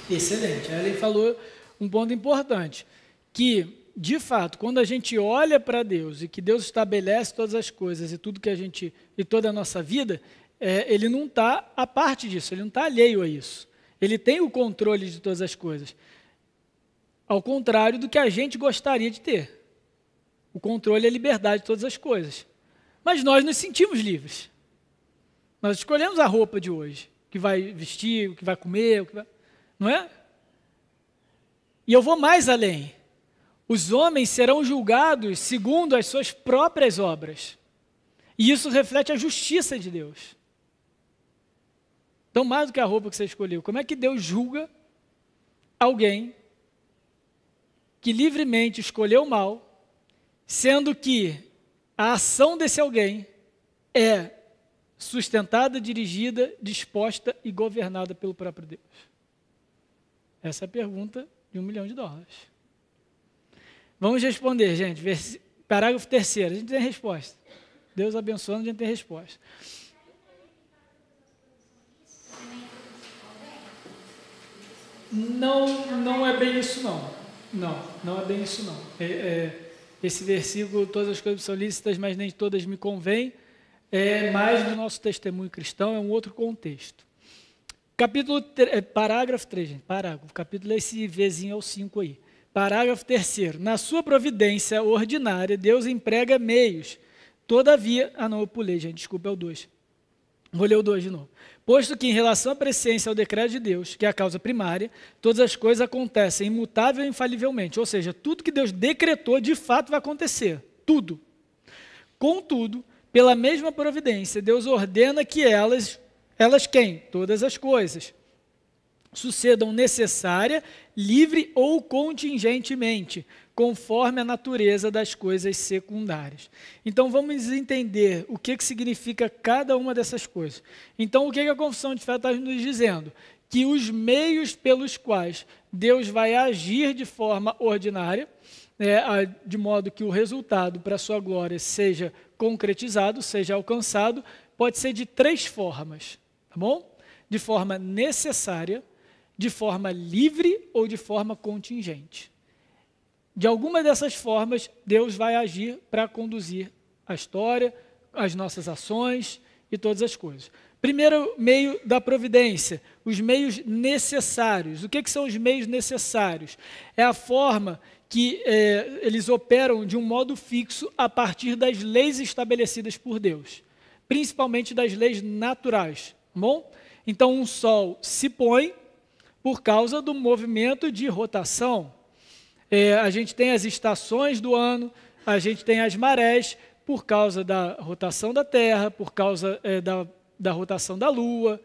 quer. Excelente. Ela falou um ponto importante, que, de fato, quando a gente olha para Deus e que Deus estabelece todas as coisas e tudo que a gente, e toda a nossa vida, Ele não está à parte disso, Ele não está alheio a isso. Ele tem o controle de todas as coisas. Ao contrário do que a gente gostaria de ter. O controle é a liberdade de todas as coisas. Mas nós nos sentimos livres. Nós escolhemos a roupa de hoje, o que vai vestir, o que vai comer, o que vai... Não é? E eu vou mais além. Os homens serão julgados segundo as suas próprias obras. E isso reflete a justiça de Deus. Então, mais do que a roupa que você escolheu, como é que Deus julga alguém que livremente escolheu o mal, sendo que a ação desse alguém é sustentada, dirigida, disposta e governada pelo próprio Deus? Essa é a pergunta de $1 milhão. Vamos responder, gente. Parágrafo 3º, a gente tem resposta. Deus abençoando, a gente tem resposta. Não é bem isso não. Não é bem isso não. Esse versículo, todas as coisas são lícitas, mas nem todas me convêm, é mais do nosso testemunho cristão, é um outro contexto. Parágrafo 3, gente, parágrafo, capítulo esse Vzinho é o 5 aí. Parágrafo 3º, na sua providência ordinária, Deus emprega meios, todavia, eu pulei, gente, desculpa, é o 2. Vou ler o 2 de novo. Posto que em relação à presciência ao decreto de Deus, que é a causa primária, todas as coisas acontecem imutável e infalivelmente, ou seja, tudo que Deus decretou de fato vai acontecer, tudo. Contudo, pela mesma providência, Deus ordena que elas quem? Todas as coisas sucedam necessária, livre ou contingentemente, conforme a natureza das coisas secundárias. Então, vamos entender o que significa cada uma dessas coisas. Então, o que a confissão de fé está nos dizendo? Que os meios pelos quais Deus vai agir de forma ordinária, de modo que o resultado para a sua glória seja concretizado, seja alcançado, pode ser de 3 formas, tá bom? De forma necessária, de forma livre ou de forma contingente. De alguma dessas formas, Deus vai agir para conduzir a história, as nossas ações e todas as coisas. Primeiro meio da providência, os meios necessários. O que são os meios necessários? É a forma que eles operam de um modo fixo a partir das leis estabelecidas por Deus, principalmente das leis naturais, tá bom? Então, um sol se põe por causa do movimento de rotação. A gente tem as estações do ano, a gente tem as marés por causa da rotação da Terra, por causa da rotação da Lua.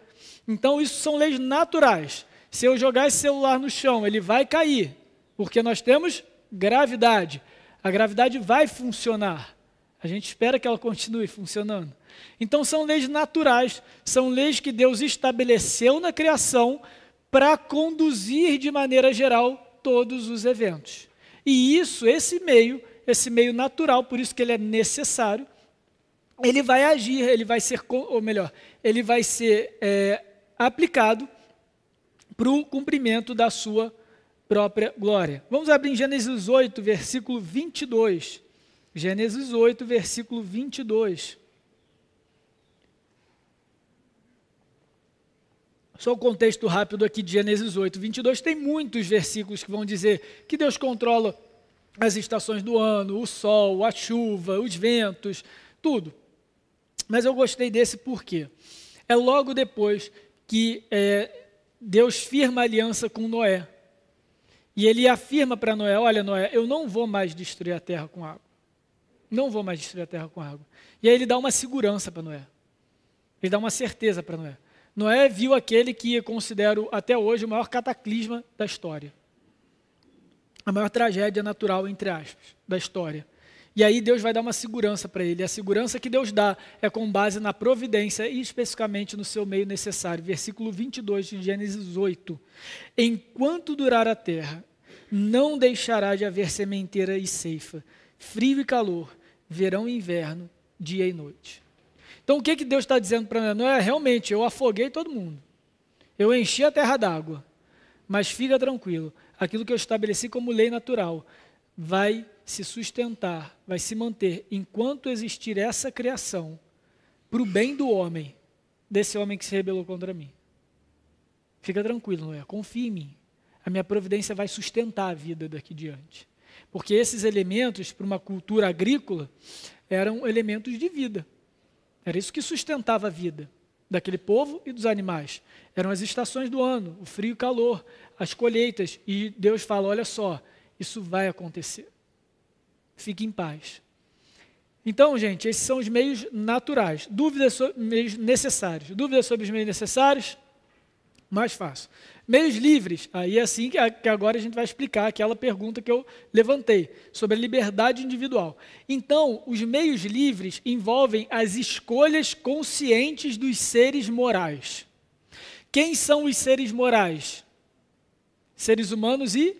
Então, isso são leis naturais. Se eu jogar esse celular no chão, ele vai cair, porque nós temos gravidade. A gravidade vai funcionar. A gente espera que ela continue funcionando. Então, são leis naturais, são leis que Deus estabeleceu na criação para conduzir de maneira geral todos os eventos. E esse meio natural, por isso que ele é necessário, ele vai agir, ele vai ser aplicado para o cumprimento da sua própria glória. Vamos abrir em Gênesis 8, versículo 22. Gênesis 8, versículo 22. Só o contexto rápido aqui de Gênesis 8, 22, tem muitos versículos que vão dizer que Deus controla as estações do ano, o sol, a chuva, os ventos, tudo. Mas eu gostei desse porque é logo depois que Deus firma a aliança com Noé. E ele afirma para Noé, olha Noé, eu não vou mais destruir a terra com água. Não vou mais destruir a terra com água. E aí ele dá uma segurança para Noé. Ele dá uma certeza para Noé. Noé viu aquele que eu considero até hoje o maior cataclisma da história. A maior tragédia natural, entre aspas, da história. E aí Deus vai dar uma segurança para ele. A segurança que Deus dá é com base na providência e especificamente no seu meio necessário. Versículo 22 de Gênesis 8. Enquanto durar a terra, não deixará de haver sementeira e ceifa, frio e calor, verão e inverno, dia e noite. Então o que Deus está dizendo para Noé? Realmente, eu afoguei todo mundo. Eu enchi a terra d'água. Mas fica tranquilo, aquilo que eu estabeleci como lei natural vai se sustentar, vai se manter enquanto existir essa criação para o bem do homem, desse homem que se rebelou contra mim. Fica tranquilo, Noé, confia em mim. A minha providência vai sustentar a vida daqui diante. Porque esses elementos, para uma cultura agrícola, eram elementos de vida. Era isso que sustentava a vida daquele povo e dos animais. Eram as estações do ano, o frio e o calor, as colheitas. E Deus fala, olha só, isso vai acontecer. Fique em paz. Então, gente, esses são os meios naturais. Dúvidas sobre meios necessários. Dúvidas sobre os meios necessários? Mais fácil. Meios livres, aí é assim que agora a gente vai explicar aquela pergunta que eu levantei, sobre a liberdade individual. Então, os meios livres envolvem as escolhas conscientes dos seres morais. Quem são os seres morais? Seres humanos e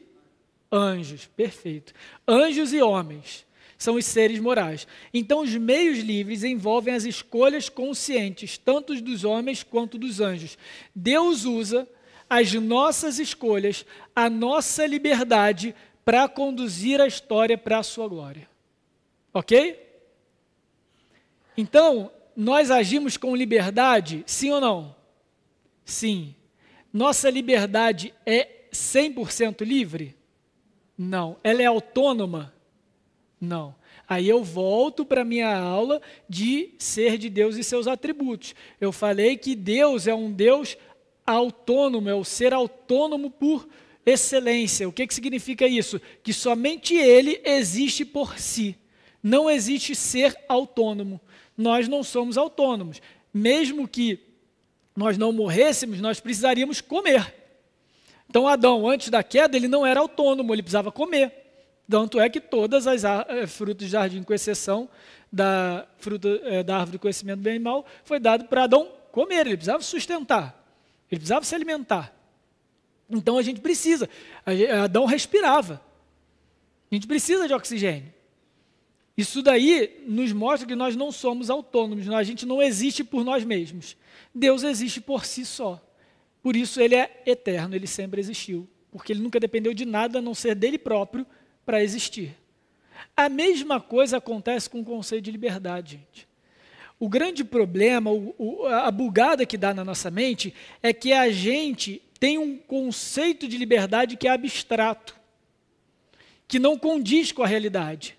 anjos, perfeito. Anjos e homens são os seres morais. Então, os meios livres envolvem as escolhas conscientes, tanto dos homens quanto dos anjos. Deus usa as nossas escolhas, a nossa liberdade para conduzir a história para a sua glória. Ok? Então, nós agimos com liberdade, sim ou não? Sim. Nossa liberdade é 100% livre? Não. Ela é autônoma? Não. Aí eu volto para a minha aula de ser de Deus e seus atributos. Eu falei que Deus é um Deus autônomo, é o ser autônomo por excelência. O que significa isso? Que somente Ele existe por si. Não existe ser autônomo. Nós não somos autônomos. Mesmo que nós não morrêssemos, nós precisaríamos comer. Então Adão, antes da queda, ele não era autônomo, ele precisava comer. Tanto é que todas as frutas do jardim, com exceção da fruta da árvore do conhecimento do bem e mal, foi dado para Adão comer, ele precisava sustentar, ele precisava se alimentar. Então a gente precisa, Adão respirava, a gente precisa de oxigênio. Isso daí nos mostra que nós não somos autônomos, a gente não existe por nós mesmos. Deus existe por si só. Por isso ele é eterno, ele sempre existiu. Porque ele nunca dependeu de nada a não ser dele próprio para existir. A mesma coisa acontece com o conceito de liberdade, gente. O grande problema, a bugada que dá na nossa mente é que a gente tem um conceito de liberdade que é abstrato, que não condiz com a realidade.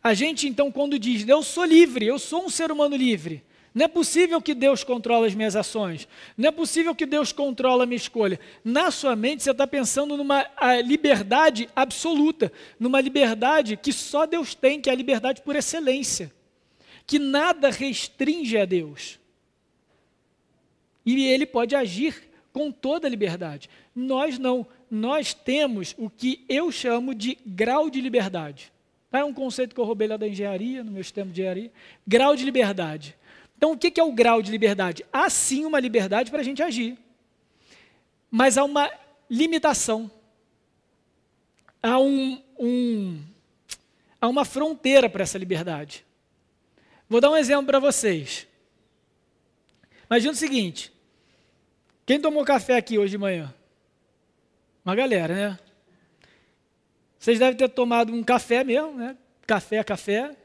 A gente, então, quando diz, eu sou livre, eu sou um ser humano livre, não é possível que Deus controle as minhas ações, não é possível que Deus controle a minha escolha. Na sua mente, você está pensando numa liberdade absoluta, numa liberdade que só Deus tem, que é a liberdade por excelência, que nada restringe a Deus. E Ele pode agir com toda a liberdade. Nós não, nós temos o que eu chamo de grau de liberdade. É um conceito que eu roubei lá da engenharia, no meu sistema de engenharia. Grau de liberdade. Então, o que é o grau de liberdade? Há sim uma liberdade para a gente agir. Mas há uma limitação. Há uma fronteira para essa liberdade. Vou dar um exemplo para vocês. Imagina o seguinte. Quem tomou café aqui hoje de manhã? Uma galera, né? Vocês devem ter tomado um café mesmo, né? Café,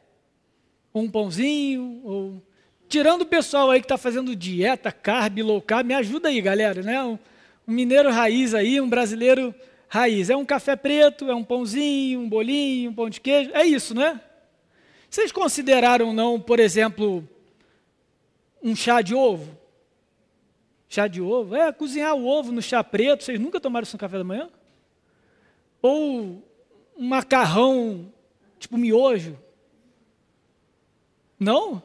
ou um pãozinho, ou... Tirando o pessoal aí que está fazendo dieta, carb, low carb, me ajuda aí, galera, né? Um mineiro raiz aí, um brasileiro raiz. É um café preto, é um pãozinho, um bolinho, um pão de queijo, é isso, não é? Vocês consideraram não, por exemplo, um chá de ovo? Chá de ovo? Cozinhar o ovo no chá preto, vocês nunca tomaram isso no café da manhã? Ou um macarrão, tipo miojo? Não?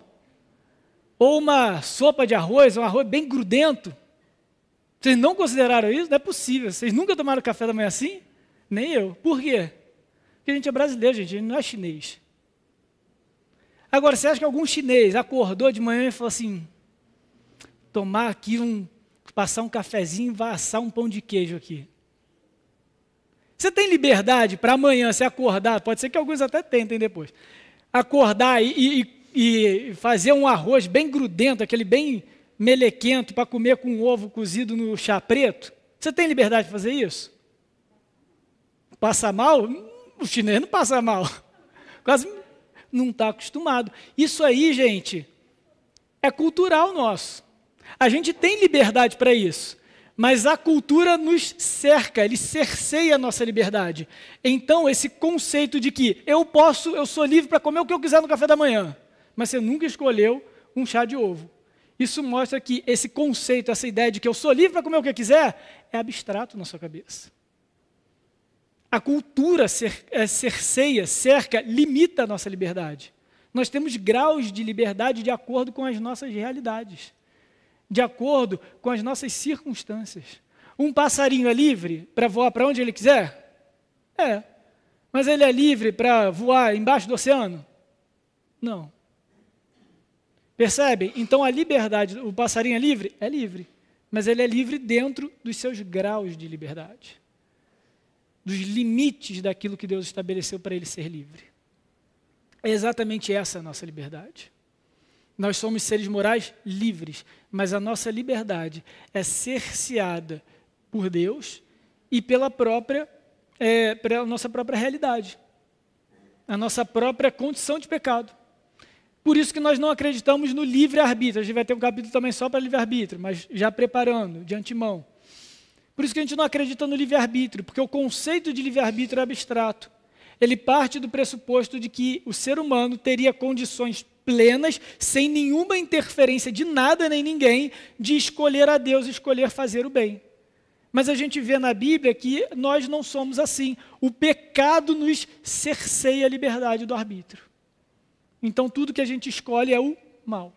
Ou uma sopa de arroz, um arroz bem grudento? Vocês não consideraram isso? Não é possível. Vocês nunca tomaram café da manhã assim? Nem eu. Por quê? Porque a gente é brasileiro, gente não é chinês. Agora, você acha que algum chinês acordou de manhã e falou assim, tomar aqui passar um cafezinho e vai assar um pão de queijo aqui? Você tem liberdade para amanhã se acordar, pode ser que alguns até tentem depois, acordar e fazer um arroz bem grudento, aquele bem melequento para comer com ovo cozido no chá preto? Você tem liberdade de fazer isso? Passa mal? O chinês não passa mal. Quase não está acostumado. Isso aí, gente, é cultural nosso. A gente tem liberdade para isso. Mas a cultura nos cerca, ele cerceia a nossa liberdade. Então, esse conceito de que eu sou livre para comer o que eu quiser no café da manhã, mas você nunca escolheu um chá de ovo. Isso mostra que esse conceito, essa ideia de que eu sou livre para comer o que eu quiser, é abstrato na sua cabeça. A cultura cerceia, cerca, limita a nossa liberdade. Nós temos graus de liberdade de acordo com as nossas realidades, de acordo com as nossas circunstâncias. Um passarinho é livre para voar para onde ele quiser? É. Mas ele é livre para voar embaixo do oceano? Não. Percebem? Então a liberdade, o passarinho é livre? É livre. Mas ele é livre dentro dos seus graus de liberdade, dos limites daquilo que Deus estabeleceu para ele ser livre. É exatamente essa a nossa liberdade. Nós somos seres morais livres, mas a nossa liberdade é cerceada por Deus e pela nossa própria realidade, a nossa própria condição de pecado. Por isso que nós não acreditamos no livre-arbítrio. A gente vai ter um capítulo também só para livre-arbítrio, mas já preparando, de antemão. Por isso que a gente não acredita no livre-arbítrio, porque o conceito de livre-arbítrio é abstrato. Ele parte do pressuposto de que o ser humano teria condições plenas, sem nenhuma interferência de nada nem ninguém, de escolher a Deus, escolher fazer o bem. Mas a gente vê na Bíblia que nós não somos assim. O pecado nos cerceia a liberdade do arbítrio. Então tudo que a gente escolhe é o mal.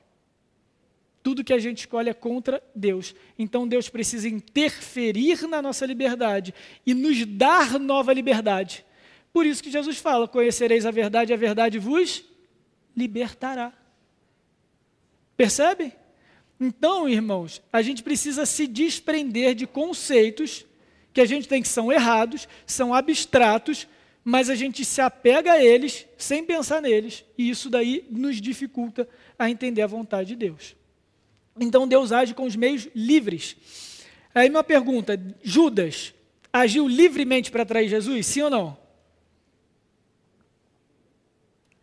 Tudo que a gente escolhe é contra Deus. Então Deus precisa interferir na nossa liberdade e nos dar nova liberdade. Por isso que Jesus fala, conhecereis a verdade vos libertará. Percebe? Então, irmãos, a gente precisa se desprender de conceitos que a gente tem que são errados, são abstratos, mas a gente se apega a eles sem pensar neles, e isso daí nos dificulta a entender a vontade de Deus. Então Deus age com os meios livres. Aí uma pergunta, Judas agiu livremente para trair Jesus? Sim ou não?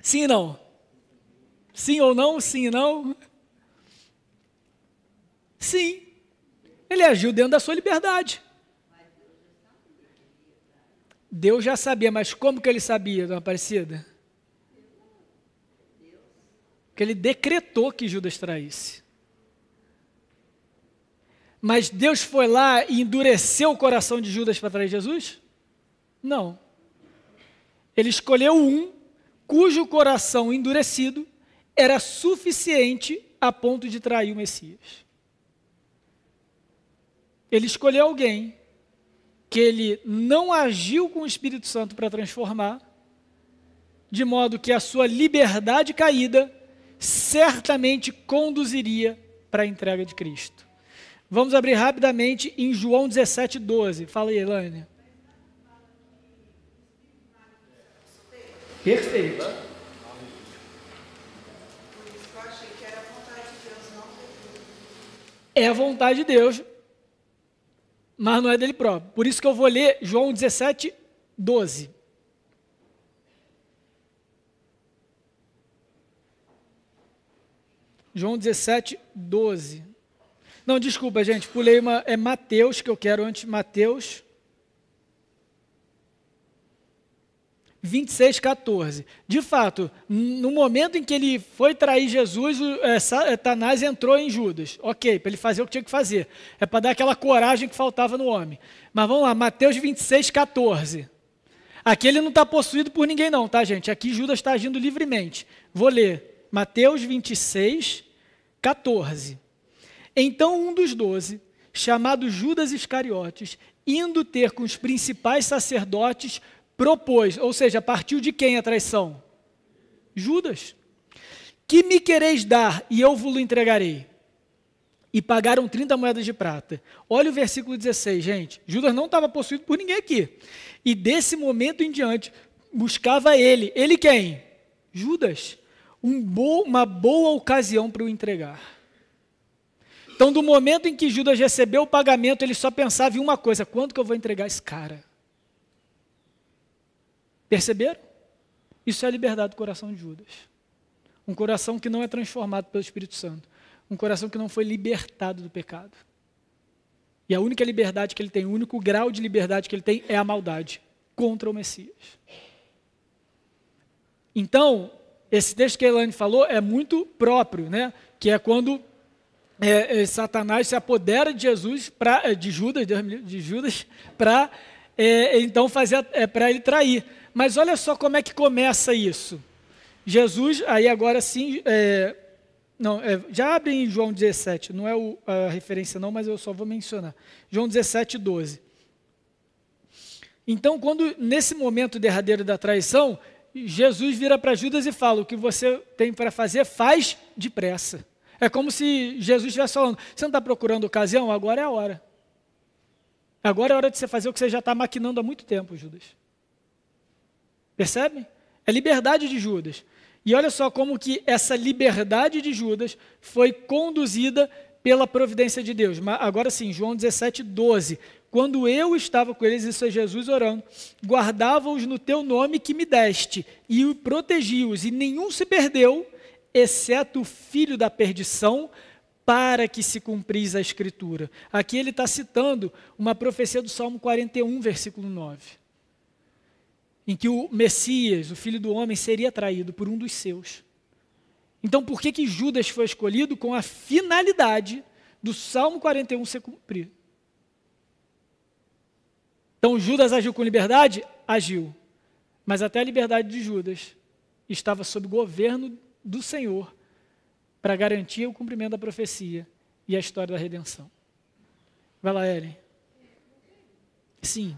Sim ou não? Sim ou não? Sim ou não? Sim. Ele agiu dentro da sua liberdade. Deus já sabia, mas como que ele sabia, dona Aparecida? Porque ele decretou que Judas traísse. Mas Deus foi lá e endureceu o coração de Judas para trair Jesus? Não. Ele escolheu um cujo coração endurecido era suficiente a ponto de trair o Messias. Ele escolheu alguém que ele não agiu com o Espírito Santo para transformar, de modo que a sua liberdade caída certamente conduziria para a entrega de Cristo. Vamos abrir rapidamente em João 17:12. Fala aí, Elaine. Perfeito. É a vontade de Deus, mas não é dele próprio. Por isso que eu vou ler João 17:12. João 17:12. Não, desculpa, gente, pulei uma. É Mateus que eu quero antes. Mateus 26:14. De fato, no momento em que ele foi trair Jesus, Satanás entrou em Judas. Ok, para ele fazer o que tinha que fazer. É para dar aquela coragem que faltava no homem. Mas vamos lá, Mateus 26:14. Aqui ele não está possuído por ninguém não, tá, gente? Aqui Judas está agindo livremente. Vou ler. Mateus 26:14. Então um dos 12, chamado Judas Iscariotes, indo ter com os principais sacerdotes, propôs, ou seja, partiu de quem a traição? Judas. Que me quereis dar e eu vos entregarei? E pagaram 30 moedas de prata. Olha o versículo 16, gente. Judas não estava possuído por ninguém aqui. E desse momento em diante, buscava ele. Ele quem? Judas. Uma boa ocasião para o entregar. Então, do momento em que Judas recebeu o pagamento, ele só pensava em uma coisa: quando que eu vou entregar esse cara? Perceberam? Isso é a liberdade do coração de Judas. Um coração que não é transformado pelo Espírito Santo. Um coração que não foi libertado do pecado. E a única liberdade que ele tem, o único grau de liberdade que ele tem é a maldade contra o Messias. Então, esse texto que a Elaine falou é muito próprio, né? Que é quando Satanás se apodera de Jesus, de Judas, para então fazer para ele trair. Mas olha só como é que começa isso. Jesus, aí agora sim, já abre em João 17, não é a referência não, mas eu só vou mencionar. João 17:12. Então, nesse momento derradeiro da traição, Jesus vira para Judas e fala: o que você tem para fazer, faz depressa. É como se Jesus estivesse falando: você não está procurando ocasião? Agora é a hora. Agora é a hora de você fazer o que você já está maquinando há muito tempo, Judas. Percebe? É liberdade de Judas. E olha só como que essa liberdade de Judas foi conduzida pela providência de Deus. Mas agora sim, João 17:12. quando eu estava com eles, isso é Jesus orando, guardava-os no teu nome que me deste, e protegi-os, e nenhum se perdeu, exceto o filho da perdição, para que se cumprisse a Escritura. Aqui ele está citando uma profecia do Salmo 41, versículo 9, em que o Messias, o Filho do Homem, seria traído por um dos seus. Então, por que Judas foi escolhido? Com a finalidade do Salmo 41 ser cumprido. Então, Judas agiu com liberdade? Agiu. Mas até a liberdade de Judas estava sob o governo do Senhor para garantir o cumprimento da profecia e a história da redenção. Vai lá, Ellen. Sim.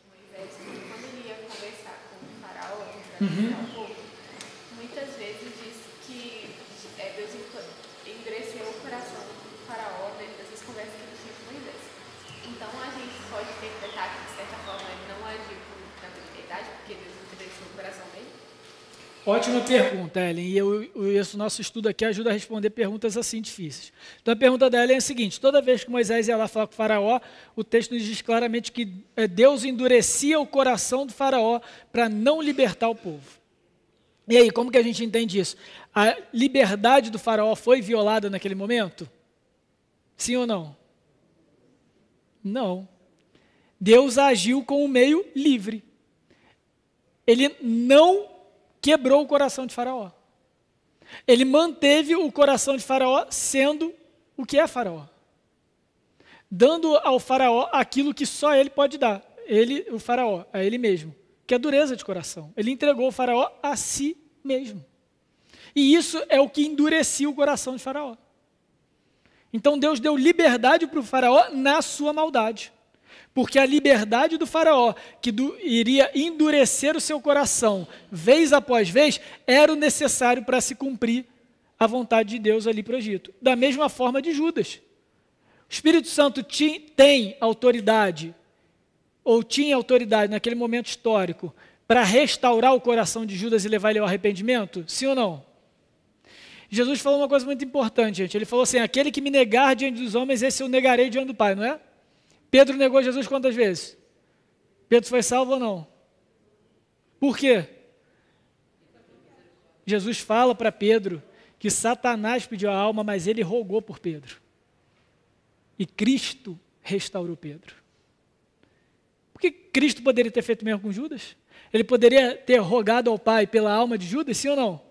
Moisés, quando ele ia conversar com o faraó para libertar o povo, muitas vezes diz que Deus endureceu o coração do faraó dessas conversas que ele tinha com Moisés. Então a gente pode interpretar que, de certa forma, ele não agiu com tanta liberdade, porque Deus endureceu o coração dele? Ótima pergunta, Ellen, e esse nosso estudo aqui ajuda a responder perguntas assim difíceis. Então a pergunta da Ellen é a seguinte: toda vez que Moisés ia lá falar com o faraó, o texto nos diz claramente que Deus endurecia o coração do faraó para não libertar o povo. E aí, como que a gente entende isso? A liberdade do faraó foi violada naquele momento? Sim ou não? Não. Deus agiu com o meio livre. Ele não quebrou o coração de Faraó. Ele manteve o coração de Faraó sendo o que é Faraó. Dando ao Faraó aquilo que só ele pode dar. Ele, o Faraó, a ele mesmo. Que é dureza de coração. Ele entregou o Faraó a si mesmo. E isso é o que endurecia o coração de Faraó. Então Deus deu liberdade para o Faraó na sua maldade. Porque a liberdade do faraó, que iria endurecer o seu coração, vez após vez, era o necessário para se cumprir a vontade de Deus ali para o Egito. Da mesma forma de Judas. O Espírito Santo tem autoridade, ou tinha autoridade naquele momento histórico, para restaurar o coração de Judas e levar ele ao arrependimento? Sim ou não? Jesus falou uma coisa muito importante, gente. Ele falou assim: aquele que me negar diante dos homens, esse eu negarei diante do Pai, não é? Pedro negou Jesus quantas vezes? Pedro foi salvo ou não? Por quê? Jesus fala para Pedro que Satanás pediu a alma, mas ele rogou por Pedro. E Cristo restaurou Pedro. Por que Cristo poderia ter feito mesmo com Judas? Ele poderia ter rogado ao Pai pela alma de Judas, sim ou não?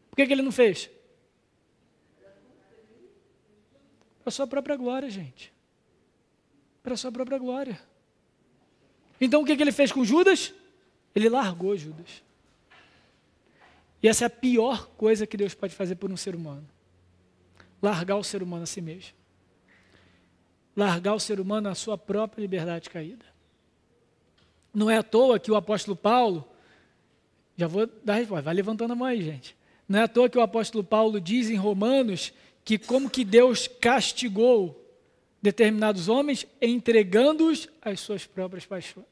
Por que ele não fez? Para a sua própria glória, gente. Para a sua própria glória. Então o que ele fez com Judas? Ele largou Judas. E essa é a pior coisa que Deus pode fazer por um ser humano. Largar o ser humano a si mesmo. Largar o ser humano à sua própria liberdade caída. Não é à toa que o apóstolo Paulo, já vou dar a resposta, vai levantando a mão aí, gente. Não é à toa que o apóstolo Paulo diz em Romanos que como que Deus castigou determinados homens, entregando-os às suas próprias paixões.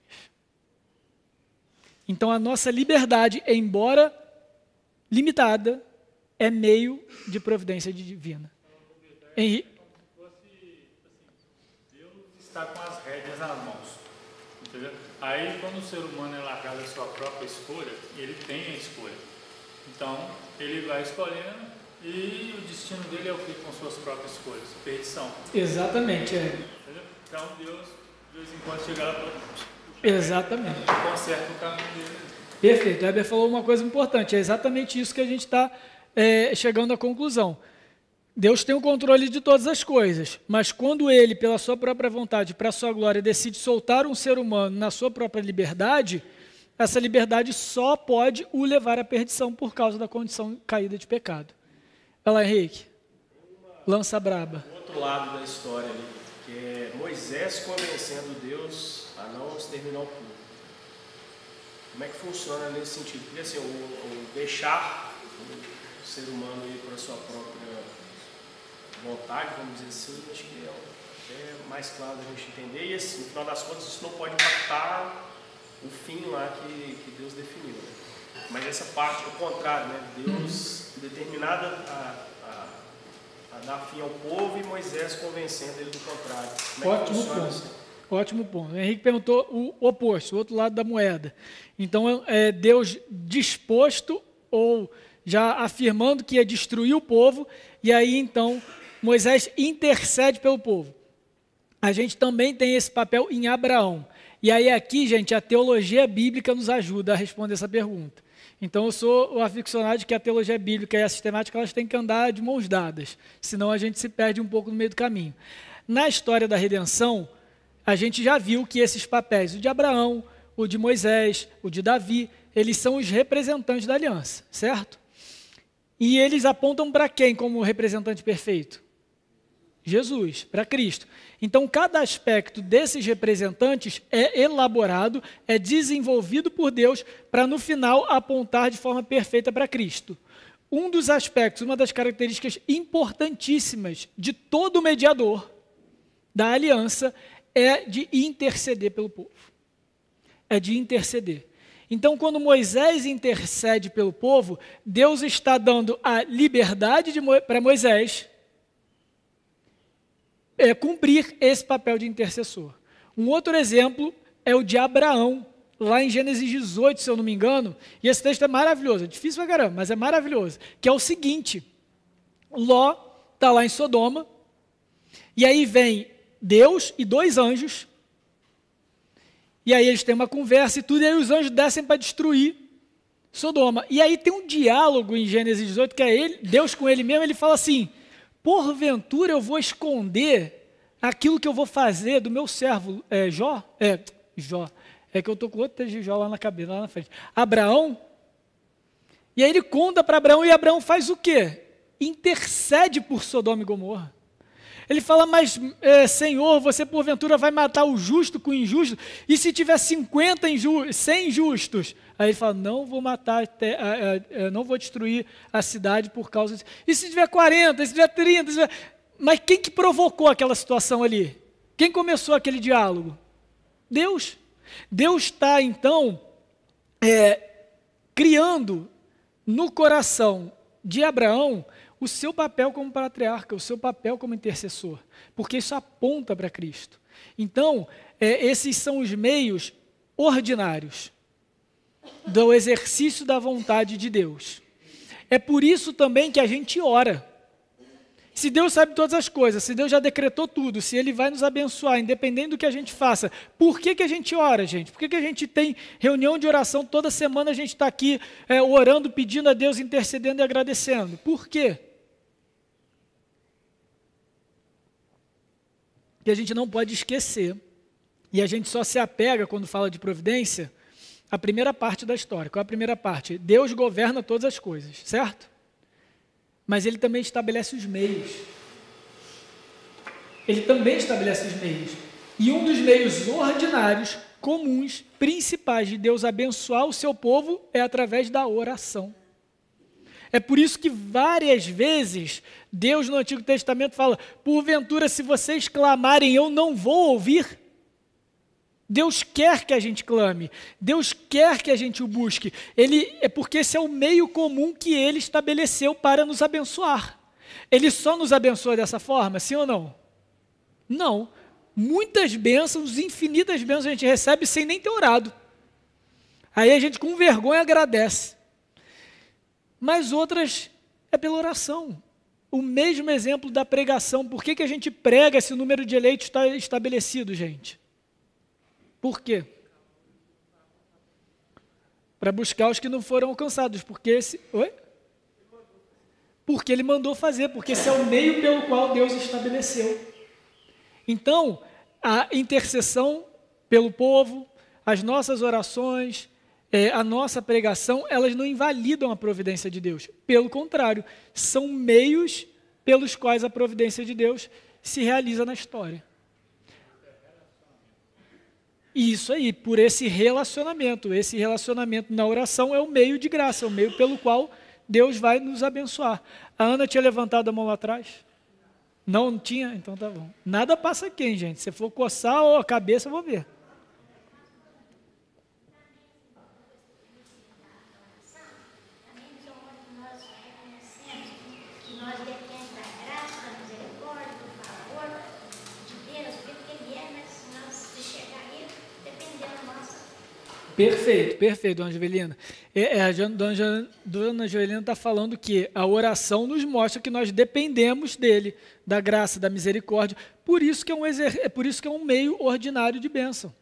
Então a nossa liberdade, embora limitada, é meio de providência divina. Deus está com as rédeas nas mãos. Entendeu? Aí quando o ser humano é largado a sua própria escolha, ele tem a escolha. Então ele vai escolhendo. E o destino dele é o que com suas próprias escolhas? Perdição. Exatamente, é. Então Deus, de vez em quando, chega lá para Exatamente. conserta o caminho dele. Perfeito. O Heber falou uma coisa importante. É exatamente isso que a gente está chegando à conclusão. Deus tem o controle de todas as coisas, mas quando ele, pela sua própria vontade, para a sua glória, decide soltar um ser humano na sua própria liberdade, essa liberdade só pode o levar à perdição por causa da condição caída de pecado. Vai lá, Henrique. Lança braba. O outro lado da história ali, que é Moisés convencendo Deus a não exterminar o povo. Como é que funciona nesse sentido? Porque assim, o deixar o ser humano ir para a sua própria vontade, vamos dizer assim, acho que é mais claro da gente entender. E assim, no final das contas, isso não pode impactar o fim lá que Deus definiu. Né? Mas essa parte, ao contrário, né? Deus, determinada a dar fim ao povo e Moisés convencendo ele do contrário. Como é que Ótimo funciona ponto. isso? Ótimo ponto. O Henrique perguntou o oposto, o outro lado da moeda. Então, é Deus disposto ou já afirmando que ia destruir o povo, e aí, então, Moisés intercede pelo povo. A gente também tem esse papel em Abraão. E aí aqui, gente, a teologia bíblica nos ajuda a responder essa pergunta. Então, eu sou o aficionado de que a teologia bíblica e a sistemática elas têm que andar de mãos dadas, senão a gente se perde um pouco no meio do caminho. Na história da redenção, a gente já viu que esses papéis, o de Abraão, o de Moisés, o de Davi, eles são os representantes da aliança, certo? E eles apontam para quem como representante perfeito? Jesus, para Cristo. Então, cada aspecto desses representantes é elaborado, é desenvolvido por Deus para, no final, apontar de forma perfeita para Cristo. Um dos aspectos, uma das características importantíssimas de todo mediador da aliança é de interceder pelo povo. É de interceder. Então, quando Moisés intercede pelo povo, Deus está dando a liberdade para Moisés cumprir esse papel de intercessor. Um outro exemplo é o de Abraão, lá em Gênesis 18, se eu não me engano, e esse texto é maravilhoso, é difícil pra caramba, mas é maravilhoso, que é o seguinte: Ló está lá em Sodoma, e aí vem Deus e 2 anjos, e aí eles têm uma conversa e tudo, e aí os anjos descem para destruir Sodoma. E aí tem um diálogo em Gênesis 18, que é Deus com ele mesmo, ele fala assim: porventura eu vou esconder aquilo que eu vou fazer do meu servo Jó. É que eu estou com outro texto de Jó lá na cabeça, lá na frente. Abraão. E aí ele conta para Abraão, e Abraão faz o quê? Intercede por Sodoma e Gomorra. Ele fala: mas Senhor, você porventura vai matar o justo com o injusto? E se tiver 100 justos? Aí ele fala: não vou matar, não vou destruir a cidade por causa disso. E se tiver 40, se tiver 30? Mas quem que provocou aquela situação ali? Quem começou aquele diálogo? Deus. Deus está, então, criando no coração de Abraão o seu papel como patriarca, o seu papel como intercessor, porque isso aponta para Cristo. Então, esses são os meios ordinários do exercício da vontade de Deus. É por isso também que a gente ora. Se Deus sabe todas as coisas, se Deus já decretou tudo, se Ele vai nos abençoar, independente do que a gente faça, por que a gente ora, gente? Por que a gente tem reunião de oração toda semana, a gente está aqui orando, pedindo a Deus, intercedendo e agradecendo? Por quê? Que a gente não pode esquecer, e a gente só se apega quando fala de providência, a primeira parte da história. Qual é a primeira parte? Deus governa todas as coisas, certo? Mas Ele também estabelece os meios. Ele também estabelece os meios. E um dos meios ordinários, comuns, principais de Deus abençoar o seu povo é através da oração. É por isso que várias vezes Deus no Antigo Testamento fala: porventura, se vocês clamarem, eu não vou ouvir. Deus quer que a gente clame, Deus quer que a gente o busque. Porque esse é o meio comum que Ele estabeleceu para nos abençoar. Ele só nos abençoa dessa forma, sim ou não? Não. Muitas bênçãos, infinitas bênçãos a gente recebe sem nem ter orado. Aí a gente com vergonha agradece. Mas outras é pela oração. O mesmo exemplo da pregação. Por que a gente prega se o número de eleitos está estabelecido, gente? Por quê? Para buscar os que não foram alcançados. Porque Ele mandou fazer, porque esse é o meio pelo qual Deus estabeleceu. Então, a intercessão pelo povo, as nossas orações, a nossa pregação, elas não invalidam a providência de Deus. Pelo contrário, são meios pelos quais a providência de Deus se realiza na história. Isso aí, por esse relacionamento. Esse relacionamento na oração é o meio de graça, é o meio pelo qual Deus vai nos abençoar. A Ana tinha levantado a mão lá atrás? Não tinha? Então tá bom. Nada passa aqui, hein, gente? Se for coçar a cabeça, eu vou ver. Também que nós reconhecemos que nós dependemos da graça Perfeito, perfeito, dona Jovelina. Dona Jovelina está falando que a oração nos mostra que nós dependemos dele, da graça, da misericórdia. Por isso que é um meio ordinário de bênção.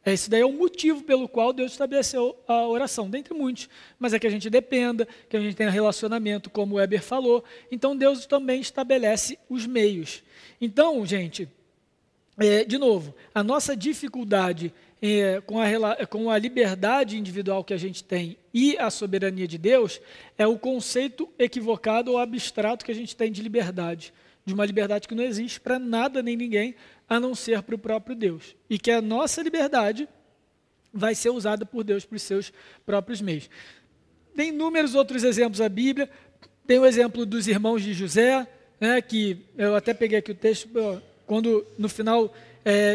Esse daí é o motivo pelo qual Deus estabeleceu a oração, dentre muitos. Mas é que a gente dependa, que a gente tenha relacionamento, como o Weber falou. Então Deus também estabelece os meios. Então, gente, de novo, a nossa dificuldade com a liberdade individual que a gente tem e a soberania de Deus é o conceito equivocado ou abstrato que a gente tem de liberdade. De uma liberdade que não existe para nada nem ninguém, a não ser para o próprio Deus. E que a nossa liberdade vai ser usada por Deus para os seus próprios meios. Tem inúmeros outros exemplos na Bíblia. Tem o exemplo dos irmãos de José, né, que eu até peguei aqui o texto, quando no final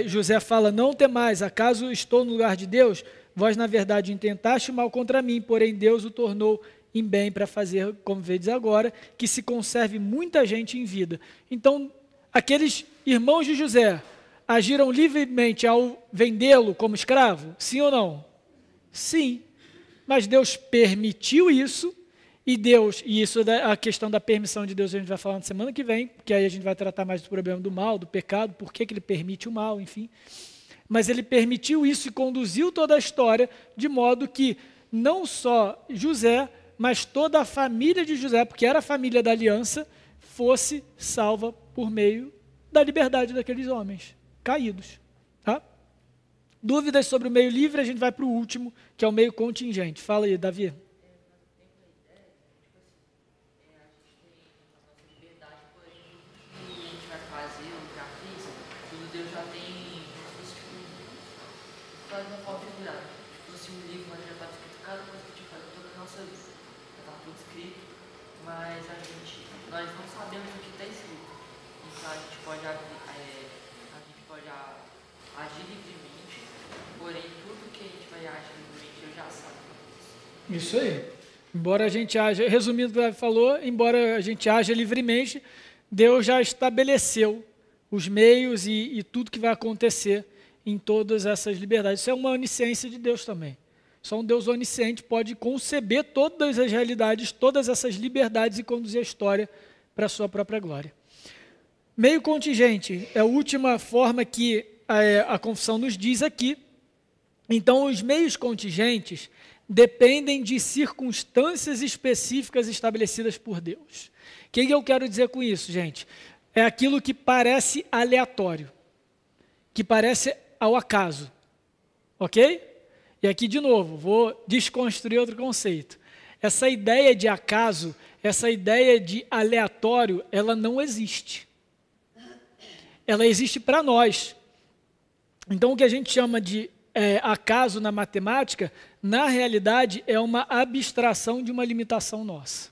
José fala, não temais, acaso estou no lugar de Deus? Vós, na verdade, intentaste mal contra mim, porém Deus o tornou em bem para fazer, como vedes agora, que se conserve muita gente em vida. Então, aqueles irmãos de José agiram livremente ao vendê-lo como escravo? Sim ou não? Sim. Mas Deus permitiu isso, e isso a questão da permissão de Deus a gente vai falar na semana que vem, porque aí a gente vai tratar mais do problema do mal, do pecado, por que ele permite o mal, enfim. Mas ele permitiu isso e conduziu toda a história de modo que não só José, mas toda a família de José, porque era a família da aliança, fosse salva por meio da liberdade daqueles homens caídos. Tá? Dúvidas sobre o meio livre, a gente vai para o último, que é o meio contingente. Fala aí, Davi. Mas nós não sabemos o que está escrito. Então a gente pode agir livremente, porém tudo que a gente vai agir livremente eu já sabe. Isso aí. Embora a gente haja, resumindo o que o Davi falou, embora a gente haja livremente, Deus já estabeleceu os meios e tudo que vai acontecer em todas essas liberdades. Isso é uma onisciência de Deus também. Só um Deus onisciente pode conceber todas as realidades, todas essas liberdades e conduzir a história para a sua própria glória. Meio contingente é a última forma que a confissão nos diz aqui. Então, os meios contingentes dependem de circunstâncias específicas estabelecidas por Deus. O que eu quero dizer com isso, gente? É aquilo que parece aleatório, que parece ao acaso, ok? E aqui, de novo, vou desconstruir outro conceito. Essa ideia de acaso, essa ideia de aleatório, ela não existe. Ela existe para nós. Então, o que a gente chama de acaso na matemática, na realidade, é uma abstração de uma limitação nossa.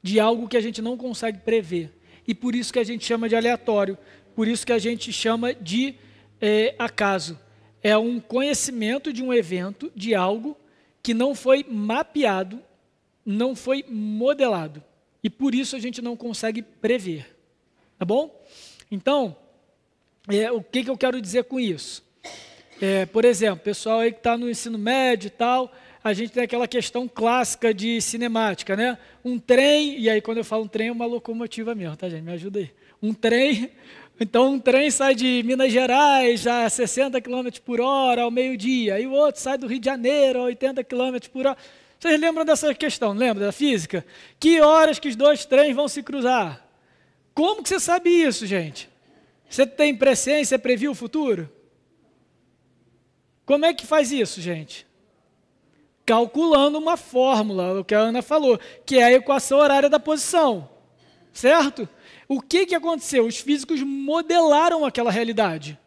De algo que a gente não consegue prever. E por isso que a gente chama de aleatório. Por isso que a gente chama de acaso. É um conhecimento de um evento, de algo que não foi mapeado, não foi modelado. E por isso a gente não consegue prever. Tá bom? Então, o que eu quero dizer com isso? Por exemplo, pessoal aí que está no ensino médio e tal, a gente tem aquela questão clássica de cinemática, né? Um trem, e aí quando eu falo um trem é uma locomotiva mesmo, tá, gente? Me ajuda aí. Um trem... Então, um trem sai de Minas Gerais a 60 km por hora ao meio-dia, e o outro sai do Rio de Janeiro a 80 km por hora. Vocês lembram dessa questão, lembram da física? Que horas que os dois trens vão se cruzar? Como que você sabe isso, gente? Você tem presciência, você previu o futuro? Como é que faz isso, gente? Calculando uma fórmula, o que a Ana falou, que é a equação horária da posição, certo? O que aconteceu? Os físicos modelaram aquela realidade.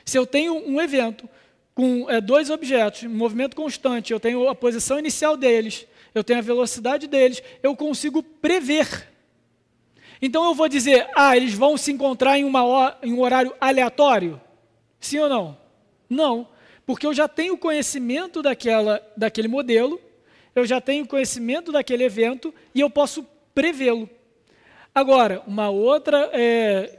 Se eu tenho um evento com dois objetos, um movimento constante, eu tenho a posição inicial deles, eu tenho a velocidade deles, eu consigo prever. Então eu vou dizer, eles vão se encontrar em um horário aleatório? Sim ou não? Não, porque eu já tenho conhecimento daquele modelo, eu já tenho conhecimento daquele evento e eu posso prevê-lo. Agora, uma outra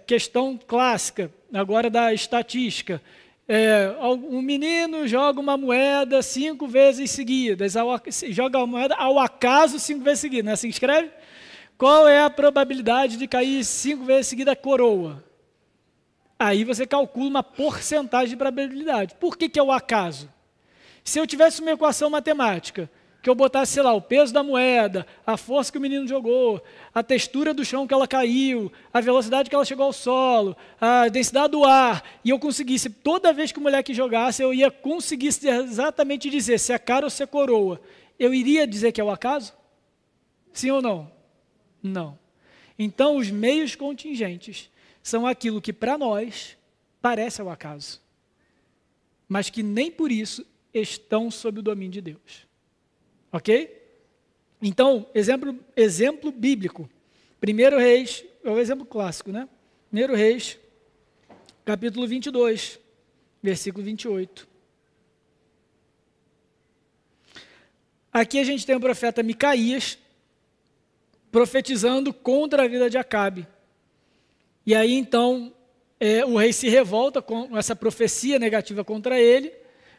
questão clássica, agora da estatística, Um menino joga uma moeda 5 vezes seguidas, joga a moeda ao acaso 5 vezes seguidas, não é assim que escreve? Qual é a probabilidade de cair 5 vezes seguida a coroa? Aí você calcula uma porcentagem de probabilidade. Por que é o acaso? Se eu tivesse uma equação matemática, que eu botasse, sei lá, o peso da moeda, a força que o menino jogou, a textura do chão que ela caiu, a velocidade que ela chegou ao solo, a densidade do ar, e eu conseguisse, toda vez que o moleque jogasse, eu ia conseguir exatamente dizer se é cara ou se é coroa. Eu iria dizer que é o acaso? Sim ou não? Não. Então, os meios contingentes são aquilo que para nós parece o acaso, mas que nem por isso estão sob o domínio de Deus. Ok? Então, exemplo bíblico. 1 Reis, é o exemplo clássico, né? 1 Reis, capítulo 22, versículo 28. Aqui a gente tem o profeta Micaías profetizando contra a vida de Acabe. E aí, então, o rei se revolta com essa profecia negativa contra ele,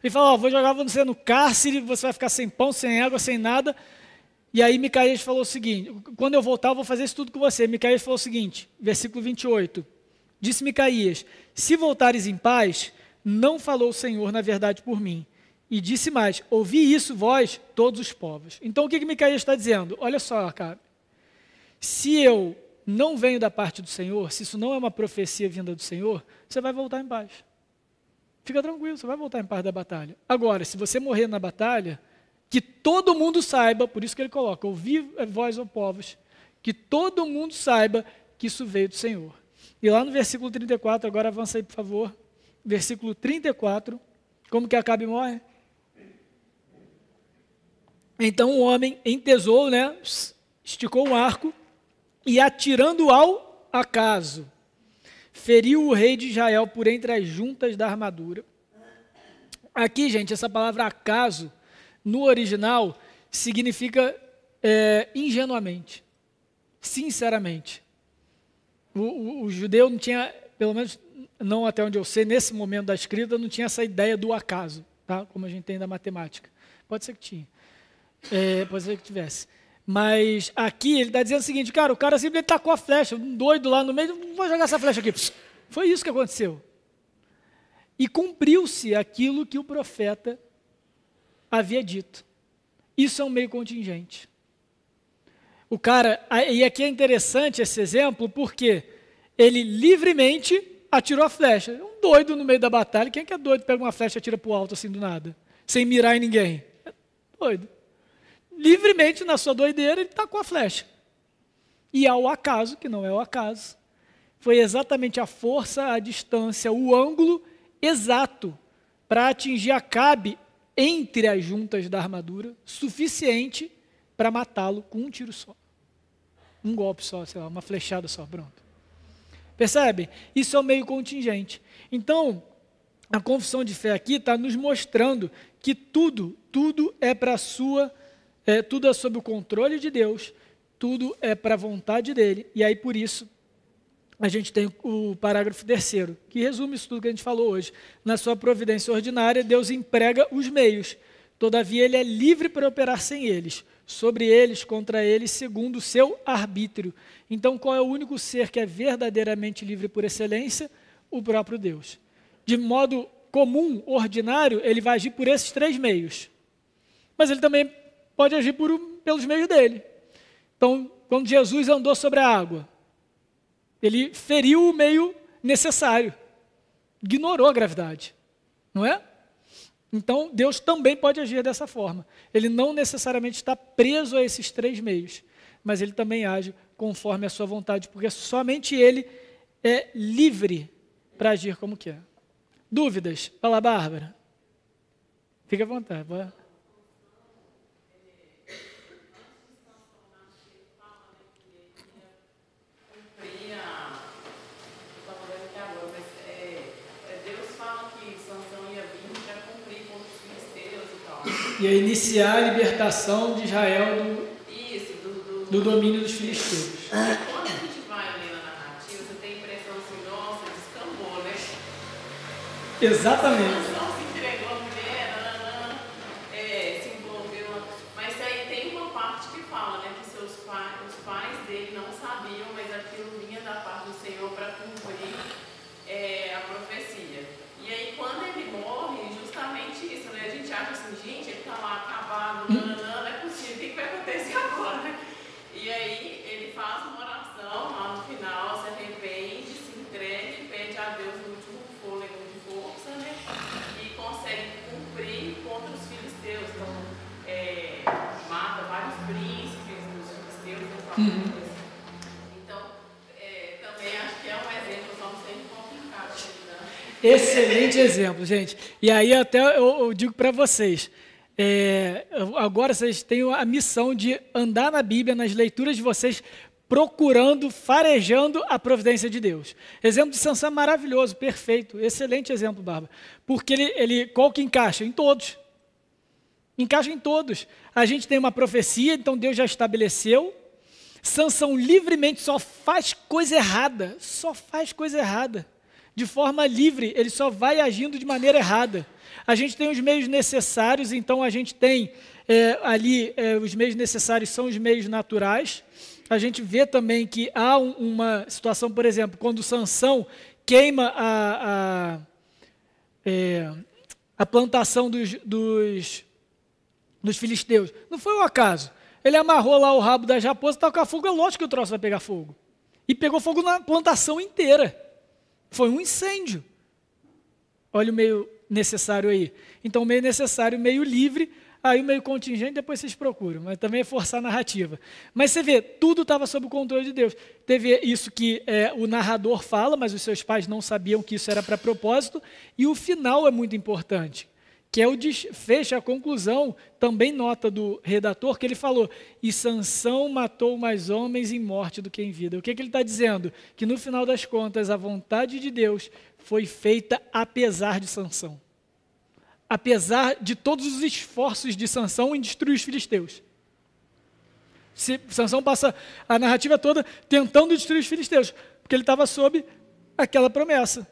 e fala, vou jogar você no cárcere, você vai ficar sem pão, sem água, sem nada. E aí Micaías falou o seguinte, quando eu voltar eu vou fazer isso tudo com você. Micaías falou o seguinte, versículo 28, disse Micaías, se voltares em paz, não falou o Senhor na verdade por mim. E disse mais, ouvi isso vós, todos os povos. Então o que Micaías está dizendo? Olha só, Acabe, se eu não venho da parte do Senhor, se isso não é uma profecia vinda do Senhor, você vai voltar em paz. Fica tranquilo, você vai voltar em paz da batalha. Agora, se você morrer na batalha, que todo mundo saiba, por isso que ele coloca, ouvi vós, ó povos, que todo mundo saiba que isso veio do Senhor. E lá no versículo 34, agora avança aí, por favor, versículo 34, como que Acabe morre? Então o homem entesou, né, esticou o arco e atirando ao acaso, feriu o rei de Israel por entre as juntas da armadura. Aqui, gente, essa palavra acaso, no original, significa ingenuamente, sinceramente. O judeu não tinha, pelo menos não até onde eu sei, nesse momento da escrita, não tinha essa ideia do acaso, tá? Como a gente tem da matemática. Pode ser que tinha, pode ser que tivesse. Mas aqui ele está dizendo o seguinte, cara, o cara simplesmente tacou a flecha, um doido lá no meio, vou jogar essa flecha aqui. Foi isso que aconteceu. E cumpriu-se aquilo que o profeta havia dito. Isso é um meio contingente. O cara, e aqui é interessante esse exemplo, porque ele livremente atirou a flecha. Um doido no meio da batalha, quem é que é doido, pega uma flecha e atira para o alto assim do nada, sem mirar em ninguém? É doido. Livremente, na sua doideira, ele tacou a flecha. E ao acaso, que não é o acaso, foi exatamente a força, a distância, o ângulo exato para atingir Acabe entre as juntas da armadura, suficiente para matá-lo com um tiro só. Um golpe só, sei lá, uma flechada só, pronto. Percebe? Isso é o meio contingente. Então, a confissão de fé aqui está nos mostrando que tudo é para a sua... tudo é sob o controle de Deus, tudo é para a vontade dele, e aí por isso a gente tem o parágrafo 3º, que resume isso tudo que a gente falou hoje. Na sua providência ordinária, Deus emprega os meios, todavia ele é livre para operar sem eles, sobre eles, contra eles, segundo o seu arbítrio. Então qual é o único ser que é verdadeiramente livre por excelência? O próprio Deus. De modo comum, ordinário, ele vai agir por esses 3 meios, mas ele também pode agir pelos meios dele. Então, quando Jesus andou sobre a água, ele feriu o meio necessário, ignorou a gravidade, não é? Então, Deus também pode agir dessa forma. Ele não necessariamente está preso a esses 3 meios, mas ele também age conforme a sua vontade, porque somente ele é livre para agir como quer. Dúvidas? Fala, Bárbara. Fique à vontade. Bora. E a iniciar a libertação de Israel do domínio dos filisteus. Quando a gente vai ler na narrativa, você tem a impressão assim, nossa, descambou, né? Exatamente. Sansão se entregou à mulher, se envolveu. Mas aí tem uma parte que fala, né, que os pais dele não sabiam, mas aquilo vinha da parte do Senhor para cumprir a profecia. E aí quando ele morre, justamente isso, né? A gente acha assim, gente, ele está lá acabado, não é possível, o que vai acontecer agora? E aí ele faz uma oração lá no final, se arrepende, se entrega e pede a Deus o último fôlego de força, né? E consegue cumprir contra os filisteus. Então, mata vários príncipes dos filisteus. Então, também acho que é um exemplo, só não sei qual que encaixa. Excelente exemplo, gente. E aí até eu digo para vocês, agora vocês têm a missão de andar na Bíblia, nas leituras de vocês, procurando, farejando a providência de Deus. Exemplo de Sansão é maravilhoso, perfeito, excelente exemplo, Bárbara. Porque ele qual que encaixa? Em todos. Encaixa em todos. A gente tem uma profecia, então Deus já estabeleceu. Sansão livremente só faz coisa errada, de forma livre, ele só vai agindo de maneira errada. A gente tem os meios necessários, então a gente tem os meios necessários são os meios naturais. A gente vê também que há uma situação, por exemplo, quando Sansão queima a plantação dos filisteus. Não foi um acaso. Ele amarrou lá o rabo da raposa, está com fogo, é lógico que o troço vai pegar fogo. E pegou fogo na plantação inteira. Foi um incêndio. Olha o meio necessário aí. Então, o meio necessário, o meio livre, aí o meio contingente, depois vocês procuram, mas também é forçar a narrativa. Mas você vê, tudo estava sob o controle de Deus. Teve isso que o narrador fala, mas os seus pais não sabiam que isso era para propósito, e o final é muito importante, que é o desfecho, a conclusão, também nota do redator, que ele falou, e Sansão matou mais homens em morte do que em vida. O que ele está dizendo? Que no final das contas, a vontade de Deus foi feita apesar de Sansão. Apesar de todos os esforços de Sansão em destruir os filisteus. Sansão passa a narrativa toda tentando destruir os filisteus, porque ele estava sob aquela promessa.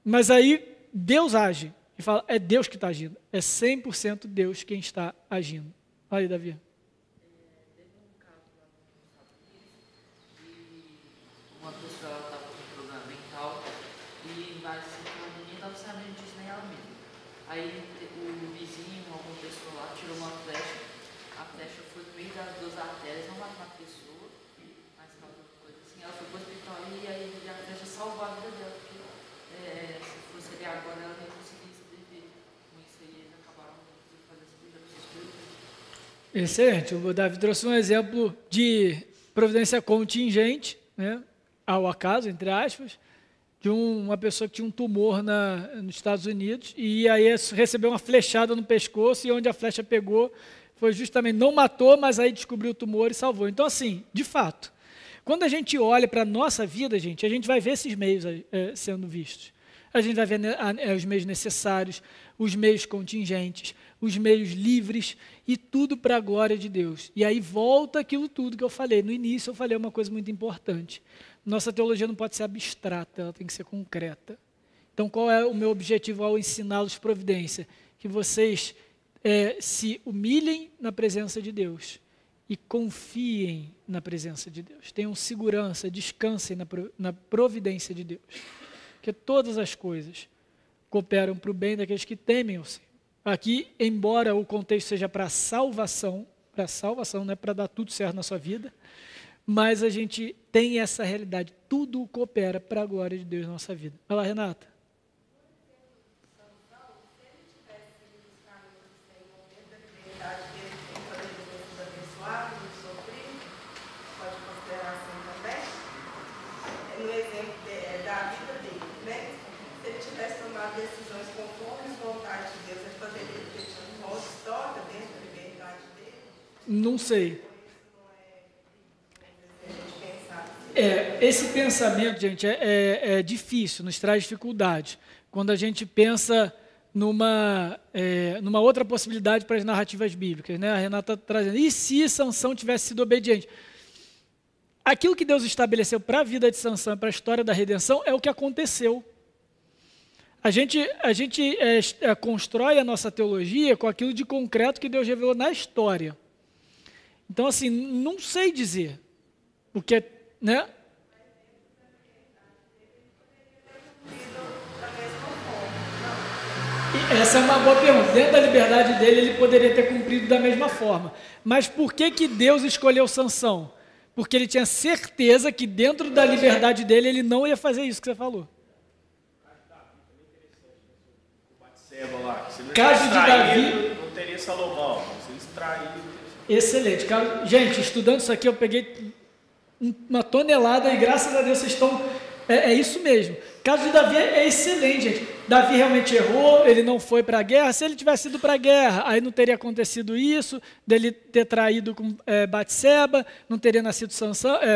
Mas aí Deus age. E fala, é Deus que está agindo. É 100% Deus quem está agindo. Olha aí, Davi. Teve um caso lá nos Estados Unidos de uma pessoa estava com um problema mental e a menina estava sabendo disso nem ela mesma. Aí o vizinho, alguma pessoa lá, tirou uma flecha. A flecha foi no meio das duas artérias, não matou a pessoa, mas causou coisa assim. Ela foi para o hospital e aí a flecha salvou a vida dela. Porque se fosse ali agora, ela não ia conseguir. Excelente. O Davi trouxe um exemplo de providência contingente, né, ao acaso, entre aspas, de uma pessoa que tinha um tumor nos Estados Unidos e aí recebeu uma flechada no pescoço e onde a flecha pegou foi justamente, não matou, mas aí descobriu o tumor e salvou. Então, assim, de fato, quando a gente olha para a nossa vida, gente, a gente vai ver esses meios sendo vistos. A gente vai ver os meios necessários, os meios contingentes, os meios livres e tudo para a glória de Deus. E aí volta aquilo tudo que eu falei. No início eu falei uma coisa muito importante. Nossa teologia não pode ser abstrata, ela tem que ser concreta. Então qual é o meu objetivo ao ensiná-los providência? Que vocês se humilhem na presença de Deus e confiem na presença de Deus. Tenham segurança, descansem na providência de Deus. Porque todas as coisas cooperam para o bem daqueles que temem o Senhor. Aqui, embora o contexto seja para salvação, não é para dar tudo certo na sua vida, mas a gente tem essa realidade, tudo coopera para a glória de Deus na nossa vida. Olha lá, Renata. Não sei. Esse pensamento, gente, é difícil, nos traz dificuldade. Quando a gente pensa numa outra possibilidade para as narrativas bíblicas, né? A Renata está trazendo, e se Sansão tivesse sido obediente? Aquilo que Deus estabeleceu para a vida de Sansão e para a história da redenção é o que aconteceu. A gente constrói a nossa teologia com aquilo de concreto que Deus revelou na história. Então, assim, não sei dizer, porque, né? Essa é uma boa pergunta. Dentro da liberdade dele, ele poderia ter cumprido da mesma forma. Mas por que Deus escolheu Sansão? Porque ele tinha certeza que dentro da liberdade dele, ele não ia fazer isso que você falou. Caso de Davi, não teria Salomão. Se eles traíram, excelente. Gente, estudando isso aqui, eu peguei uma tonelada e graças a Deus vocês estão... É isso mesmo. O caso de Davi é excelente, gente. Davi realmente errou, ele não foi para a guerra. Se ele tivesse ido para a guerra, aí não teria acontecido isso, dele ter traído com Batseba, não teria nascido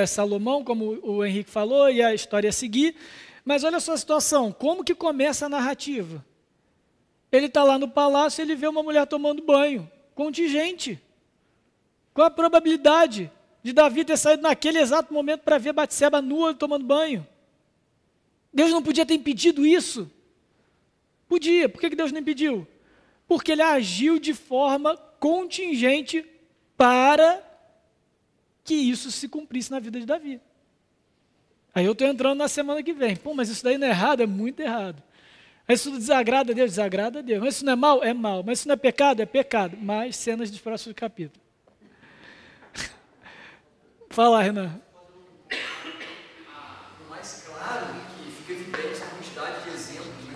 Salomão, como o Henrique falou, e a história ia seguir. Mas olha só a situação, como que começa a narrativa? Ele está lá no palácio, ele vê uma mulher tomando banho, contingente. Qual a probabilidade de Davi ter saído naquele exato momento para ver Batseba nua tomando banho? Deus não podia ter impedido isso? Podia. Por que Deus não impediu? Porque ele agiu de forma contingente para que isso se cumprisse na vida de Davi. Aí eu estou entrando na semana que vem. Pô, mas isso daí não é errado? É muito errado. Mas isso desagrada a Deus? Desagrada a Deus. Mas isso não é mal? É mal. Mas isso não é pecado? É pecado. Mais cenas dos próximos capítulos. Fala, Renan. O mais claro que fica evidente a quantidade de exemplos, né,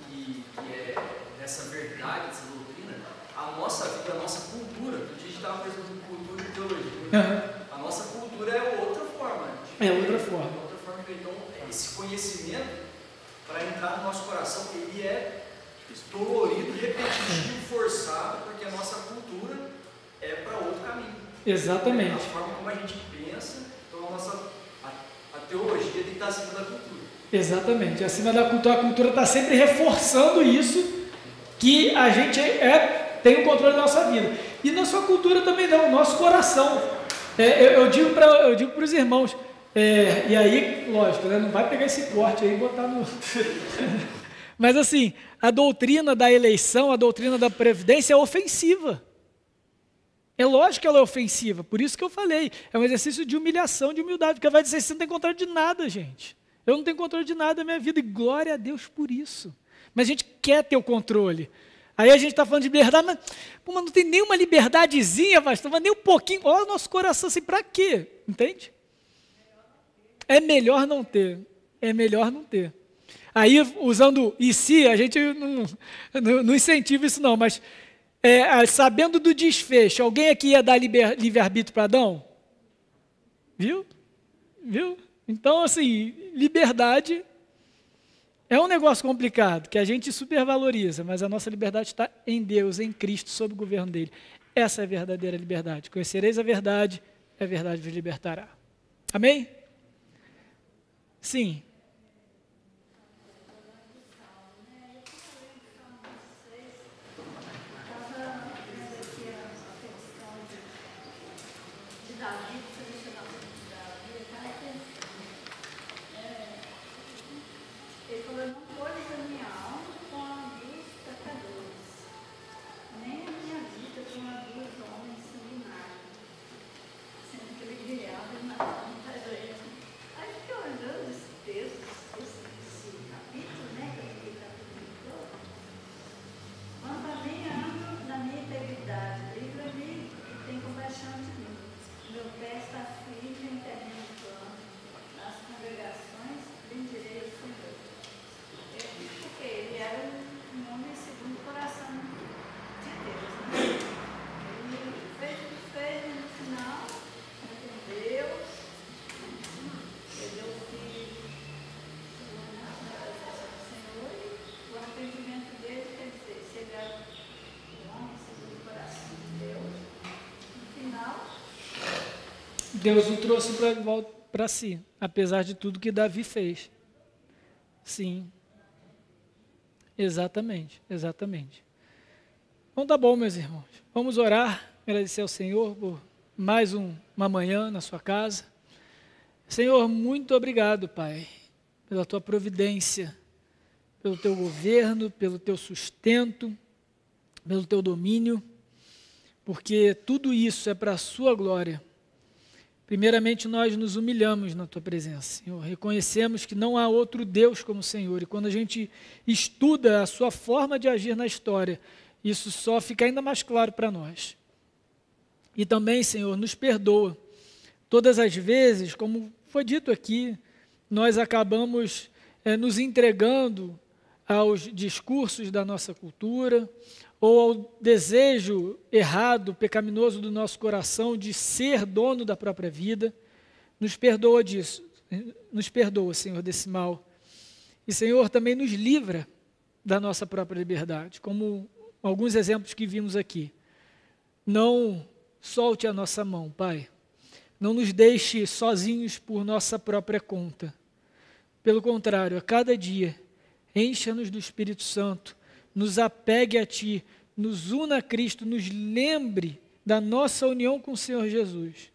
que é dessa verdade, dessa doutrina, a nossa vida, a nossa cultura. A gente estava pensando em cultura e teologia. A nossa cultura é outra forma. É outra forma. É outra forma. Então, esse conhecimento, para entrar no nosso coração, ele é dolorido, repetitivo, forçado, porque a nossa cultura é para outro caminho. Exatamente. A forma como a gente pensa, então a teologia tem que estar acima da cultura. Exatamente, acima da cultura. A cultura está sempre reforçando isso, que a gente tem o controle da nossa vida. E na sua cultura também não, nosso coração. Eu digo para os irmãos, e aí, lógico, né, não vai pegar esse corte aí e botar no... Mas assim, a doutrina da eleição, a doutrina da previdência é ofensiva. É lógico que ela é ofensiva, por isso que eu falei, é um exercício de humilhação, de humildade, porque vai dizer, você não tem controle de nada, gente. Eu não tenho controle de nada da minha vida, e glória a Deus por isso. Mas a gente quer ter o controle. Aí a gente está falando de liberdade, mas não tem nenhuma liberdadezinha, pastor, mas nem um pouquinho. Olha o nosso coração assim, para quê? Entende? É melhor não ter. É melhor não ter. Aí, usando e se, a gente não incentiva isso não, mas... sabendo do desfecho, alguém aqui ia dar livre-arbítrio para Adão? Viu? Então, assim, liberdade é um negócio complicado, que a gente supervaloriza, mas a nossa liberdade está em Deus, em Cristo, sob o governo dele. Essa é a verdadeira liberdade. Conhecereis a verdade vos libertará. Amém? Sim. Ele falou, não pôs a minha alma com a dos pecadores, nem a minha vida com a dos homens sanguinários, sendo que ele guiava e matava para ele. Aí fiquei olhando esse texto, esse capítulo, né, que ele capítulo. Quanto a mim, ando na minha integridade, livra-me e tem compaixão de mim. Meu pé está firme em terreno plano, nas congregações bendirei o Senhor. Porque ele era um homem segundo o coração de Deus, né? Ele fez o que fez, e no final, entendeu? Perdeu o filho na presença do Senhor, e o arrependimento dele, quer dizer, se ele era um homem segundo o coração de Deus, no final... Deus o trouxe de volta para si, apesar de tudo que Davi fez. Sim. Exatamente. Então tá bom, meus irmãos. Vamos orar, agradecer ao Senhor por mais uma manhã na sua casa. Senhor, muito obrigado, Pai, pela tua providência, pelo teu governo, pelo teu sustento, pelo teu domínio, porque tudo isso é para a sua glória. Primeiramente, nós nos humilhamos na tua presença, Senhor. Reconhecemos que não há outro Deus como o Senhor. E quando a gente estuda a sua forma de agir na história, isso só fica ainda mais claro para nós. E também, Senhor, nos perdoa. Todas as vezes, como foi dito aqui, nós acabamos nos entregando aos discursos da nossa cultura, ou ao desejo errado, pecaminoso do nosso coração de ser dono da própria vida. Nos perdoa disso, nos perdoa, Senhor, desse mal. E, Senhor, também nos livra da nossa própria liberdade, como alguns exemplos que vimos aqui. Não solte a nossa mão, Pai. Não nos deixe sozinhos por nossa própria conta. Pelo contrário, a cada dia, encha-nos do Espírito Santo, nos apegue a Ti, nos una a Cristo, nos lembre da nossa união com o Senhor Jesus,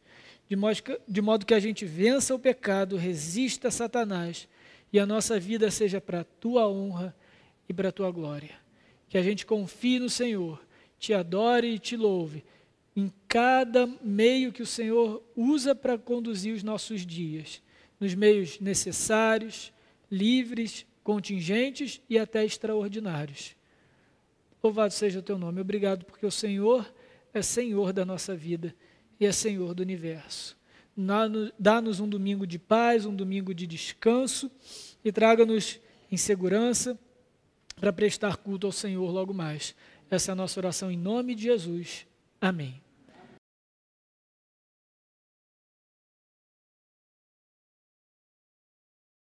de modo que a gente vença o pecado, resista a Satanás e a nossa vida seja para a Tua honra e para a Tua glória. Que a gente confie no Senhor, Te adore e Te louve, em cada meio que o Senhor usa para conduzir os nossos dias, nos meios necessários, livres, contingentes e até extraordinários. Louvado seja o Teu nome. Obrigado porque o Senhor é Senhor da nossa vida e é Senhor do universo. Dá-nos um domingo de paz, um domingo de descanso e traga-nos em segurança para prestar culto ao Senhor logo mais. Essa é a nossa oração em nome de Jesus. Amém.